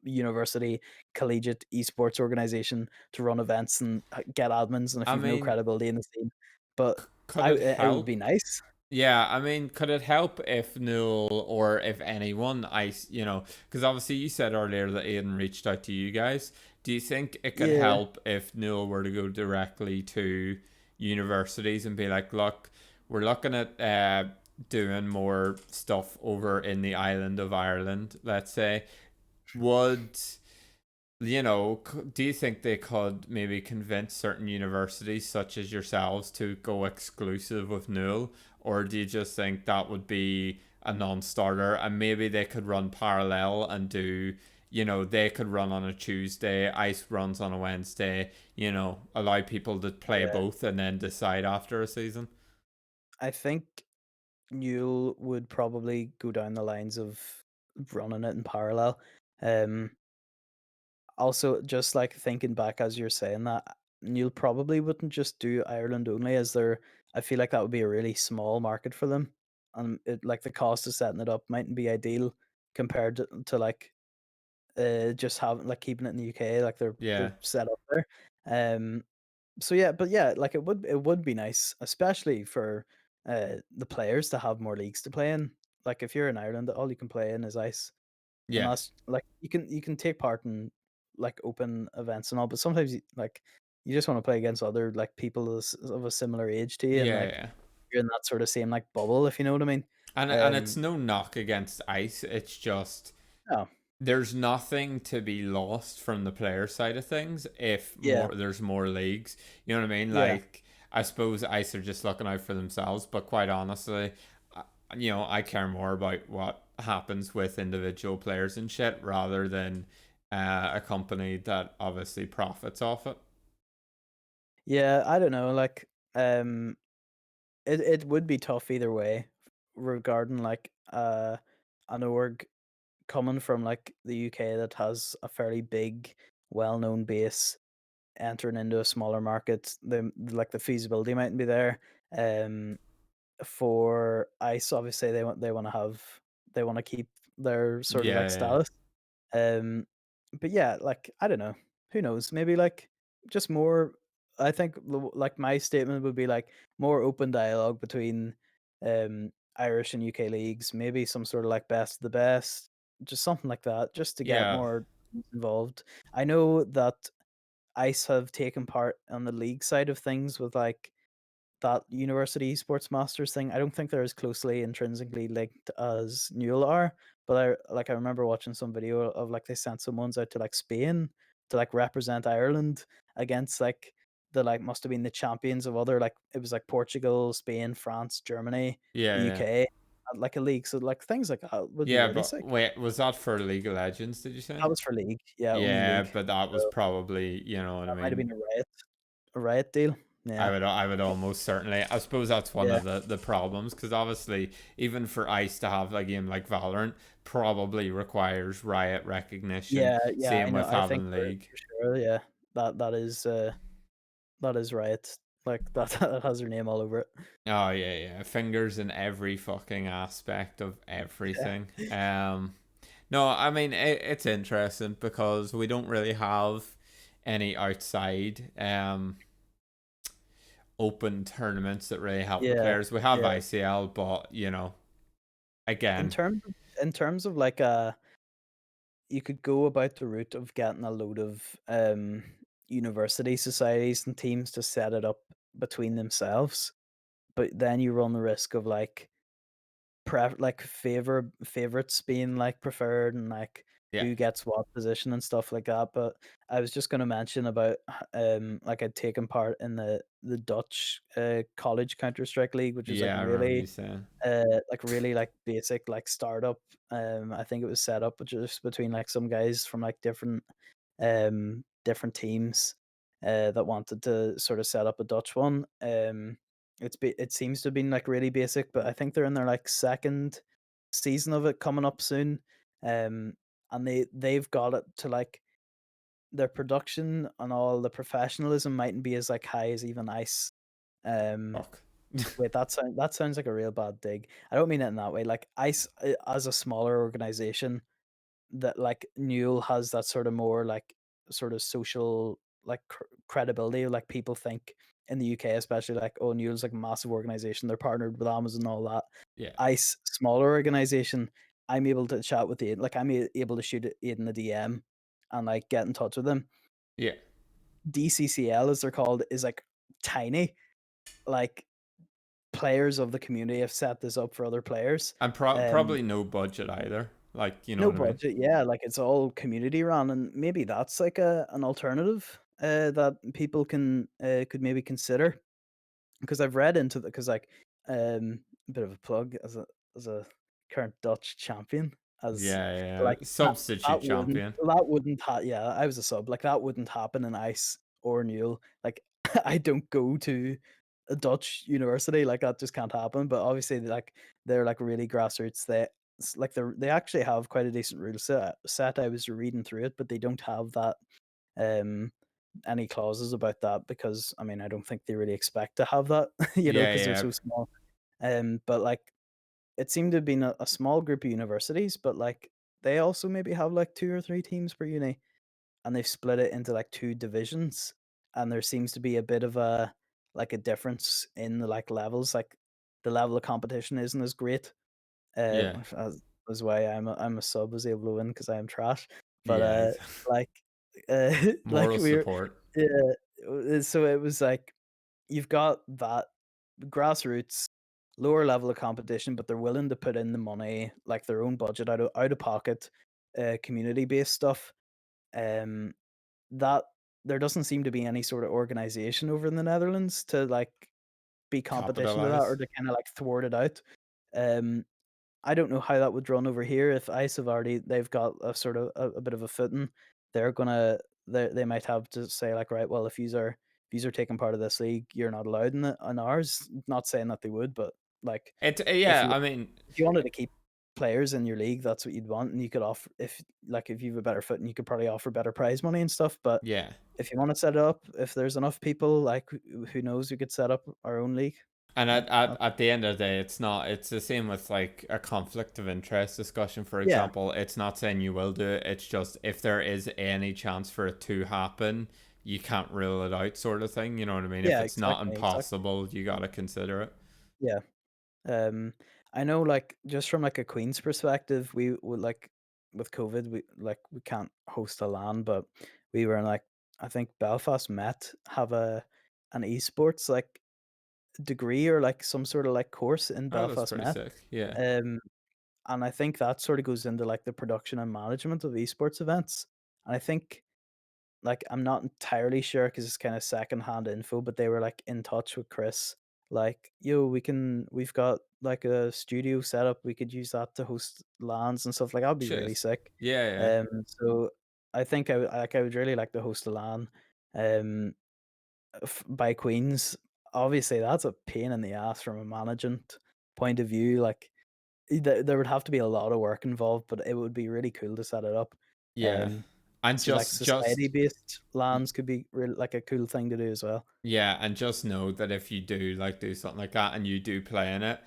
university collegiate esports organization to run events and, get admins and if I you've no mean, credibility in the scene, but could it it would be help? nice. Yeah, I mean, could it help if Newell or if anyone, you know, because obviously you said earlier that Aidan reached out to you guys. Do you think it could Yeah. help if Newell were to go directly to universities and be like, look, we're looking at doing more stuff over in the island of Ireland, let's say. Would you know, do you think they could maybe convince certain universities, such as yourselves, to go exclusive with Newell? Or do you just think that would be a non-starter, and maybe they could run parallel and do, they could run on a Tuesday, ice runs on a Wednesday, allow people to play Yeah, both and then decide after a season. I think Newell would probably go down the lines of running it in parallel. Um, Also, just like thinking back as you're saying that, Newell probably wouldn't just do Ireland only, as there. I feel like that would be a really small market for them, and like the cost of setting it up mightn't be ideal compared to like just having like keeping it in the UK, like they're Yeah, set up there. Um, so yeah, but yeah, like it would be nice, especially for the players to have more leagues to play in. Like if you're in Ireland, all you can play in is ice, and yeah, that's like you can take part in like open events and all, but sometimes like you just want to play against other like people of a similar age to you, and yeah, like yeah. you're in that sort of same like bubble, if you know what I mean. And it's Um, no knock against ice. It's just oh there's nothing to be lost from the player side of things if yeah, there's more leagues. You know what I mean? yeah. Like I suppose ice are just looking out for themselves, but quite honestly, I care more about what happens with individual players and shit rather than a company that obviously profits off it. Yeah, I don't know, like, it would be tough either way regarding, like, an org coming from, like, the UK that has a fairly big, well-known base entering into a smaller market. The feasibility mightn't be there. Um, for ICE, obviously, they wanna keep their sort of, like, Yeah, yeah, status. Um, but yeah, like, I don't know. Who knows? Maybe like just more. I think like my statement would be like more open dialogue between Irish and UK leagues. Maybe some sort of like best of the best, just something like that, just to get yeah, more teams involved. I know that ICE have taken part on the league side of things with like that university sports masters thing. I don't think they're as closely intrinsically linked as Newell are, but I remember watching some video of like they sent some ones out to like Spain to like represent Ireland against like the like must have been the champions of other like it was like Portugal, Spain, France, Germany, yeah, the yeah. UK, at like a league. So like things like that would be Yeah, really but sick. wait, was that for League of Legends? Did you say? That was for league, yeah, only Yeah, league. but that was So probably, you know what I that might have mean. been a riot deal. I Yeah, would I would almost certainly. I suppose that's one yeah, of the problems because obviously even for Ice to have a game like Valorant probably requires Riot recognition. yeah, yeah. I Same know. with I think having League. for sure. Yeah, that is right. Like that, that has her name all over it. Oh yeah, yeah. Fingers in every fucking aspect of Yeah, everything. No, I mean it's interesting because we don't really have any outside open tournaments that really help the yeah, players. We have yeah. ICL, but In again, terms of like you could go about the route of getting a load of university societies and teams to set it up between themselves, but then you run the risk of like like favorites being like preferred and like yeah, who gets what position and stuff like that. But I was just going to mention about like I'd taken part in the Dutch college Counter Strike League, which was yeah, I remember you saying. like really like basic like startup. I think it was set up just between like some guys from like different teams that wanted to sort of set up a Dutch one. It seems to have been like really basic, but I think they're in their like second season of it coming up soon. Um, and they've got it to like their production and all the professionalism mightn't be as like high as even Ice. Um, Fuck. Wait, that sounds like a real bad dig. I don't mean it in that way. Like Ice as a smaller organization, that like Newell has that sort of more like sort of social like credibility. Like people think in the UK, especially like, oh, Newell's like a massive organization. They're partnered with Amazon and all that. Yeah, Ice smaller organization. I'm able to chat with Aiden. Like I'm able to shoot Aiden a DM and like get in touch with him. yeah, DCCL as they're called is like tiny. Like players of the community have set this up for other players. and Um, probably no budget either. Like, you know No what I mean? budget, yeah, like, it's all community run, and maybe that's, like, an alternative, that people could maybe consider. Because I've read into the because, like, a bit of a plug as a current Dutch champion as Yeah, yeah. like Substitute champion. that wouldn't yeah, I was a sub. Like that wouldn't happen in ice or Newell. Like I don't go to a Dutch university, like that just can't happen. But obviously like they're like really grassroots. They actually have quite a decent rule set. I was reading through it, but they don't have that um any clauses about that because I mean I don't think they really expect to have that, Yeah, because they're yeah. so small. But like it seemed to have been a small group of universities, but like they also maybe have like two or three teams per uni, and they've split it into like two divisions, and there seems to be a bit of a like a difference in the like levels. Like the level of competition isn't as great. Yeah. As why I'm a sub was able to win because I am trash. But Yeah. like like Moral we're support. yeah. So it was like you've got that grassroots, lower level of competition, but they're willing to put in the money, like their own budget out of pocket, community based stuff. Um, that there doesn't seem to be any sort of organization over in the Netherlands to like be competition to that or Capitalize. to kind of like thwart it out. Um, I don't know how that would run over here. If ICE have already they've got a sort of a bit of a footing, they're gonna they might have to say like, right, well, if you're taking part of this league, you're not allowed in ours. Not saying that they would, but like if Yeah, you I mean, if you wanted to keep players in your league, that's what you'd want, and you could offer if you have a better footing, you could probably offer better prize money and stuff. But yeah. if you want to set it up, if there's enough people, like who knows, we could set up our own league. And Like, at the end of the day, it's not, it's the same with like a conflict of interest discussion, for yeah, example. It's not saying you will do it, it's just if there is any chance for it to happen, you can't rule it out, sort of thing. You know what I mean? If yeah, it's not exactly. impossible, you gotta consider it. Yeah. Um, I know, like, just from, like, a Queen's perspective, we would, like with COVID, we can't host a LAN, but we were in, like I think Belfast Met have an esports, like, degree or, like, some sort of, like, course in Oh, that's Belfast pretty Met, sick. Yeah. um, and I think that sorta goes into, like, the production and management of esports events, and I think like, I'm not entirely sure because it's kinda secondhand info, but they were, like, in touch with Chris, like, "Yo, we've got, like, a studio set up, we could use that to host LANs and stuff." Like, that'd be really Shit. sick. Yeah, yeah. So I think I would really like to host a LAN, um, by Queens. Obviously, that's a pain in the ass from a management point of view, like, there would have to be a lot of work involved, but it would be really cool to set it up. Yeah. Um And so, like, just society-based lands could be real like, a cool thing to do as well. yeah, and just know that if you do like do something like that and you do play in it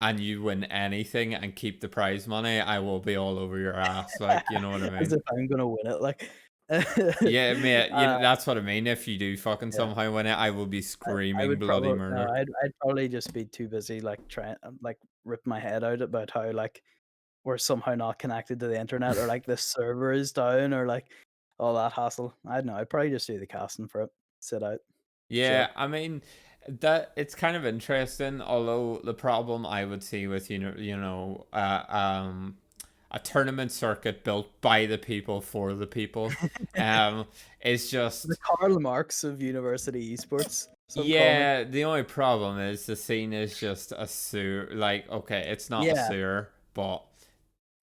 and you win anything and keep the prize money, I will be all over your ass. Like, you know what I As mean? if I'm gonna win it, like Yeah, mate, you uh, know, that's what I mean. If you do fucking yeah. somehow win it, I will be I screaming would bloody probably no, murder. I'd probably just be too busy, like, trying like, rip my head out about how, like, we're somehow not connected to the internet or, like, this server is down or, like, all that hassle. I don't know, I'd probably just do the casting for it, sit out, Yeah, chill. I mean that it's kind of interesting. Although the problem I would see with a tournament circuit built by the people for the people, is The just Karl Marx of university esports, some call me. yeah. The only problem is the scene is just a sewer. Like, okay, it's not a Yeah. sewer, but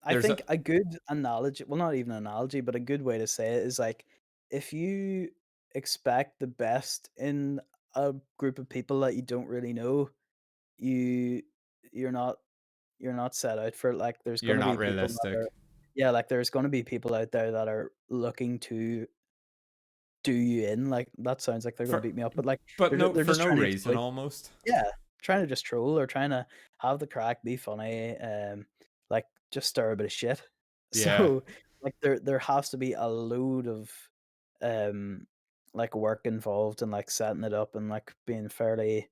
I there's a think a good analogy well, not even an analogy, but a good way to say it is like if you expect the best in a group of people that you don't really know, you you're not you're not set out for it. Like there's you're gonna not be people that are realistic. yeah, like there's gonna be people out there that are looking to do you in. Like that sounds like they're gonna For beat me up, but like but no, they're for just no trying to reason exploit. almost. Yeah, trying to just troll or trying to have the crack, be funny, like, just stir a bit of shit. Yeah. So, like, there has to be a load of, um, like, work involved in, like, setting it up and, like, being fairly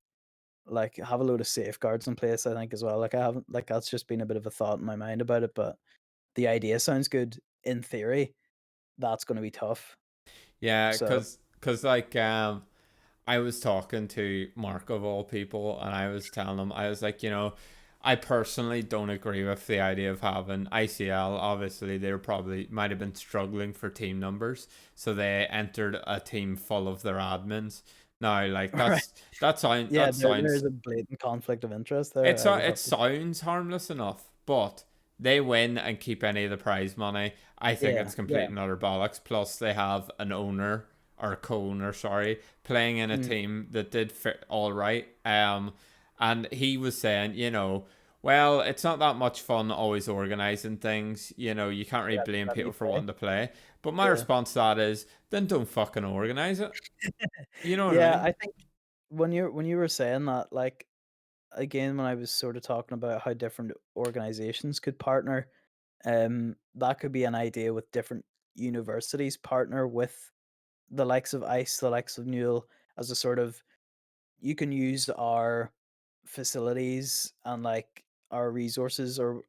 like, have a load of safeguards in place, I think, as well. Like, I haven't like, that's just been a bit of a thought in my mind about it, but the idea sounds good. In theory, that's gonna be tough. Yeah, So cause like I was talking to Mark of all people, and I was telling him, I was like, I personally don't agree with the idea of having ICL. Obviously, they probably might have been struggling for team numbers, so they entered a team full of their admins. Now, like right. that Yeah, sounds there's a blatant conflict of interest there, it I would it have to say. sounds harmless enough, but they win and keep any of the prize money. I think Yeah, it's complete yeah. and utter bollocks. Plus, they have an owner or co-owner, sorry, playing in a Mm, team that did fit all right. And he was saying, well, it's not that much fun always organizing things. You can't really blame let me people for play. wanting to play. But my Yeah. response to that is, then don't fucking organize it. You know what I Yeah, mean? I think when you were saying that, like, again, when I was sort of talking about how different organizations could partner, that could be an idea with different universities partner with the likes of ICE, the likes of Newell, as a sort of, you can use our facilities and like our resources, or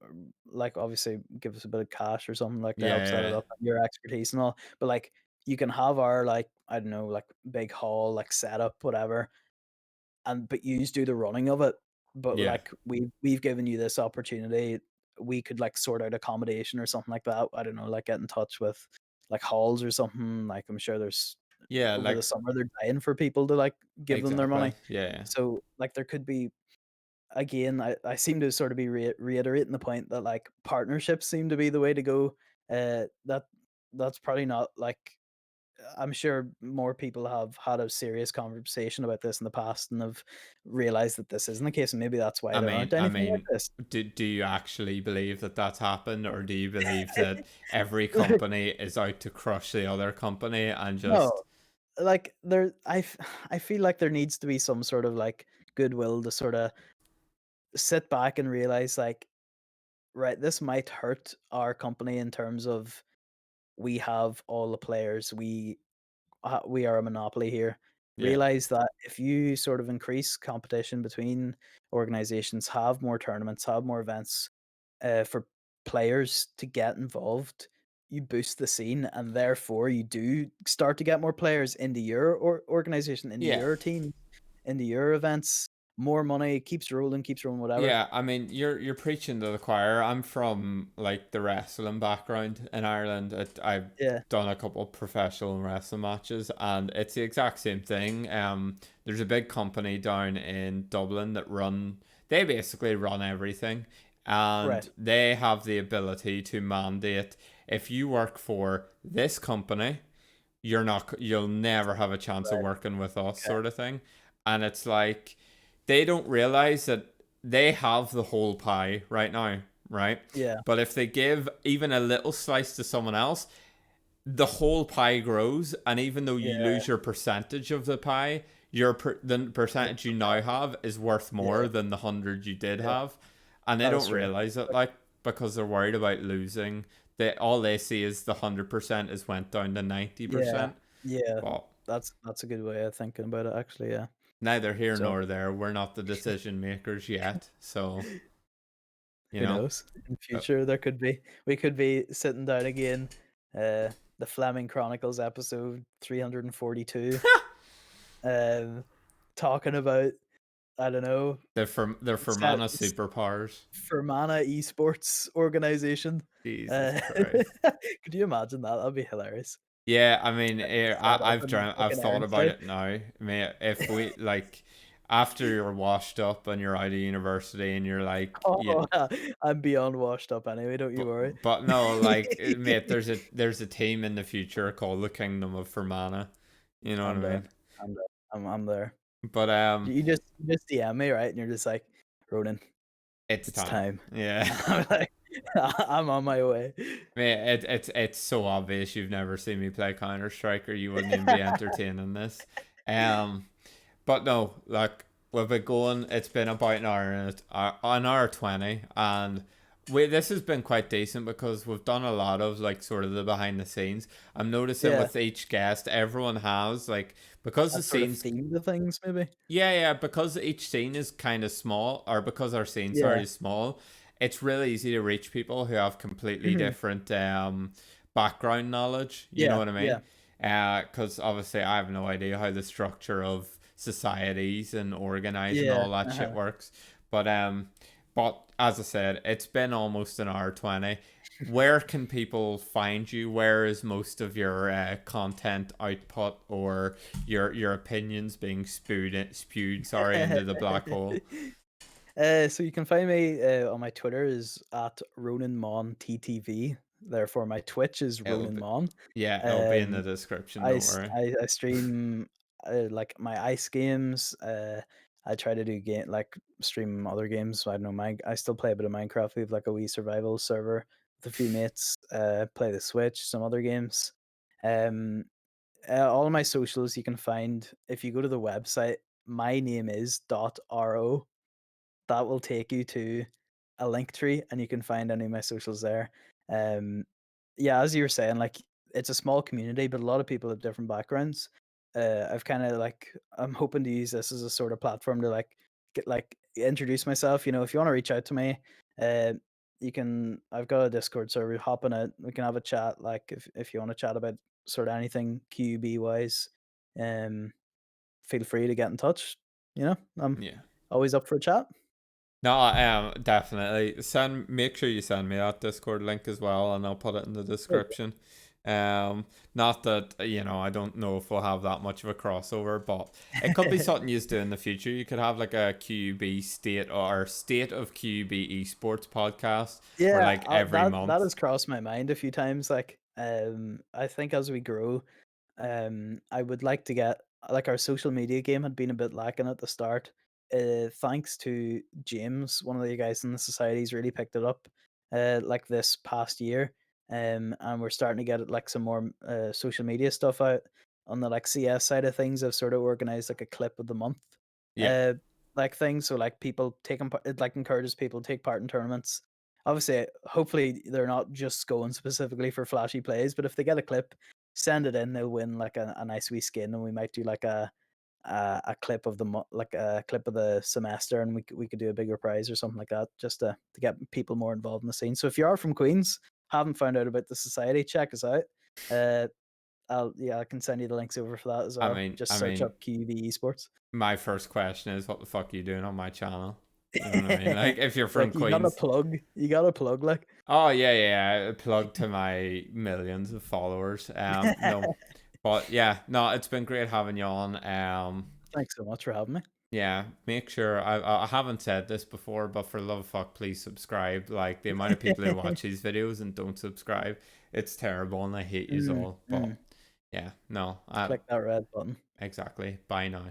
like obviously give us a bit of cash or something like to help set it Yeah, up, and your expertise and all. But like you can have our, like, I don't know, like big hall, like setup, whatever, and but you do the running of it. But yeah, like we've given you this opportunity. We could like sort out accommodation or something like that. I don't know, like get in touch with like halls or something. Like I'm sure there's, yeah. over the Like summer they're dying for people to like give them their exactly. money. Yeah, So like there could be, again, I seem to sort of be reiterating the point that like partnerships seem to be the way to go. That's probably not like, I'm sure more people have had a serious conversation about this in the past and have realized that this isn't the case, and maybe that's why I there mean, aren't I anything like mean, this. do you actually believe that that's happened, or do you believe that every Like, company is out to crush the other company and no, just like I feel like there needs to be some sort of like goodwill to sort of sit back and realize like, right, this might hurt our company in terms of we have all the players, we are a monopoly here. yeah, Realize that if you sort of increase competition between organizations, have more tournaments, have more events, for players to get involved, you boost the scene, and therefore you do start to get more players into your organization, into yeah. your team, into your events. More money keeps rolling, whatever. Yeah, I mean, you're preaching to the choir. I'm from like the wrestling background in Ireland. I've Yeah, done a couple of professional wrestling matches, and it's the exact same thing. There's a big company down in Dublin that run. They basically run everything, and right. they have the ability to mandate if you work for this company, you'll never have a chance of Right. working with us, Okay. sort of thing. And it's like they don't realize that they have the whole pie right now, right? Yeah. But if they give even a little slice to someone else, the whole pie grows, and even though you Yeah. lose your percentage of the pie, the Yeah. percentage you now have is worth more Yeah. than the 100 you did Yeah. have. And they That is don't true. realize it, Like, like, because they're worried about losing. All they see is the 100% is went down to yeah. 90%. Yeah. But That's a good way of thinking about it, actually. Yeah. neither here So nor there. We're not the decision makers yet. So, you who know. knows? In the Uh, future, there could be, we could be sitting down again, the Fleming Chronicles episode 342, um, talking about, I don't know, they're for set mana superpowers. Fermana esports organization. Jesus Uh, Christ. could you imagine that? That'd be hilarious. Yeah, I mean, Set up I've in dreamt, I've fucking thought about Ironside. it now. Mate, if we like, after you're washed up and you're out of university and you're like, yeah, Oh, I'm beyond washed up anyway. Don't you but worry. no, like, mate, there's a team in the future called the Kingdom of Fermanagh. You know what I I'm there. mean? I'm there. I'm there. But You just DM me, right? And you're just like, Ronan, it's it's time. time. Yeah. I'm like, I'm on my way. Mate, it's so obvious you've never seen me play Counter Strike, or you wouldn't even be entertaining this. Um, but no, like, we've been going. It's been about an hour 20, and this has been quite decent because we've done a lot of like sort of the behind the scenes. I'm noticing Yeah, with each guest, everyone has like, because the that sort of scenes, theme to things, maybe. yeah, because each scene is kind of small, or because our scene, sorry, Yeah. is small, it's really easy to reach people who have completely Mhm. different background knowledge. You know Yeah, what I mean? yeah, Because obviously I have no idea how the structure of societies and organizing yeah. all that shit works. But as I said, it's been almost an hour 20. Where can people find you? Where is most of your content output, or your opinions being spewed sorry, into the black hole? So you can find me on my Twitter is at Rónán Mon TTV. Therefore, my Twitch is It'll Rónán be, Mon. yeah, it'll be in the Um, description. Don't worry. I stream like my ice games. I try to do game like stream other games. So I don't know. I still play a bit of Minecraft. We have like a wee survival server with a few mates. Play the Switch, some other games. Um, all of my socials you can find if you go to the website. My name is .ro. That will take you to a link tree, and you can find any of my socials there. Um, yeah, as you were saying, like it's a small community, but a lot of people have different backgrounds. I've kind of like I'm hoping to use this as a sort of platform to like get like introduce myself. You know, if you want to reach out to me, uh, you can. I've got a Discord server. Hop on it. We can have a chat. Like if you want to chat about sort of anything QB wise, um, feel free to get in touch. You know, I'm Yeah. always up for a chat. No, definitely make sure you send me that Discord link as well, and I'll put it in the description. Not that I don't know if we'll have that much of a crossover, but it could be something you do in the future. You could have like a QB state of QB esports podcast, where Yeah, like every that month. has crossed my mind a few times. Like, I think as we grow, I would like to get like our social media game had been a bit lacking at the start. Thanks to James, one of the guys in the society's really picked it up. Like this past year, and we're starting to get like some more social media stuff out on the like CS side of things. I've sort of organized like a clip of the month, Yeah, uh, like thing. So like people taking part, it like encourages people to take part in tournaments. Obviously, hopefully they're not just going specifically for flashy plays, but if they get a clip, send it in, they'll win like a nice wee skin, and we might do like a clip of the like a clip of the semester, and we could do a bigger prize or something like that, just to get people more involved in the scene. So if you are from Queens, haven't found out about the society, check us out. Uh, I can send you the links over for that as I well. mean, Just I search mean, up QB Esports. my first question is, what the fuck are you doing on my channel? You know what I mean? Like, if you're from Look, you got to Queens. plug. You got to plug like. Oh yeah, yeah, yeah. Plug to my millions of followers. No, but yeah, no, it's been great having you on. Thanks so much for having me. Yeah, make sure I haven't said this before, but for love of fuck, please subscribe. Like the amount of people who watch these videos and don't subscribe, it's terrible, and I hate you Mm, all. But mm. yeah, no, Click that red button. exactly. Bye now.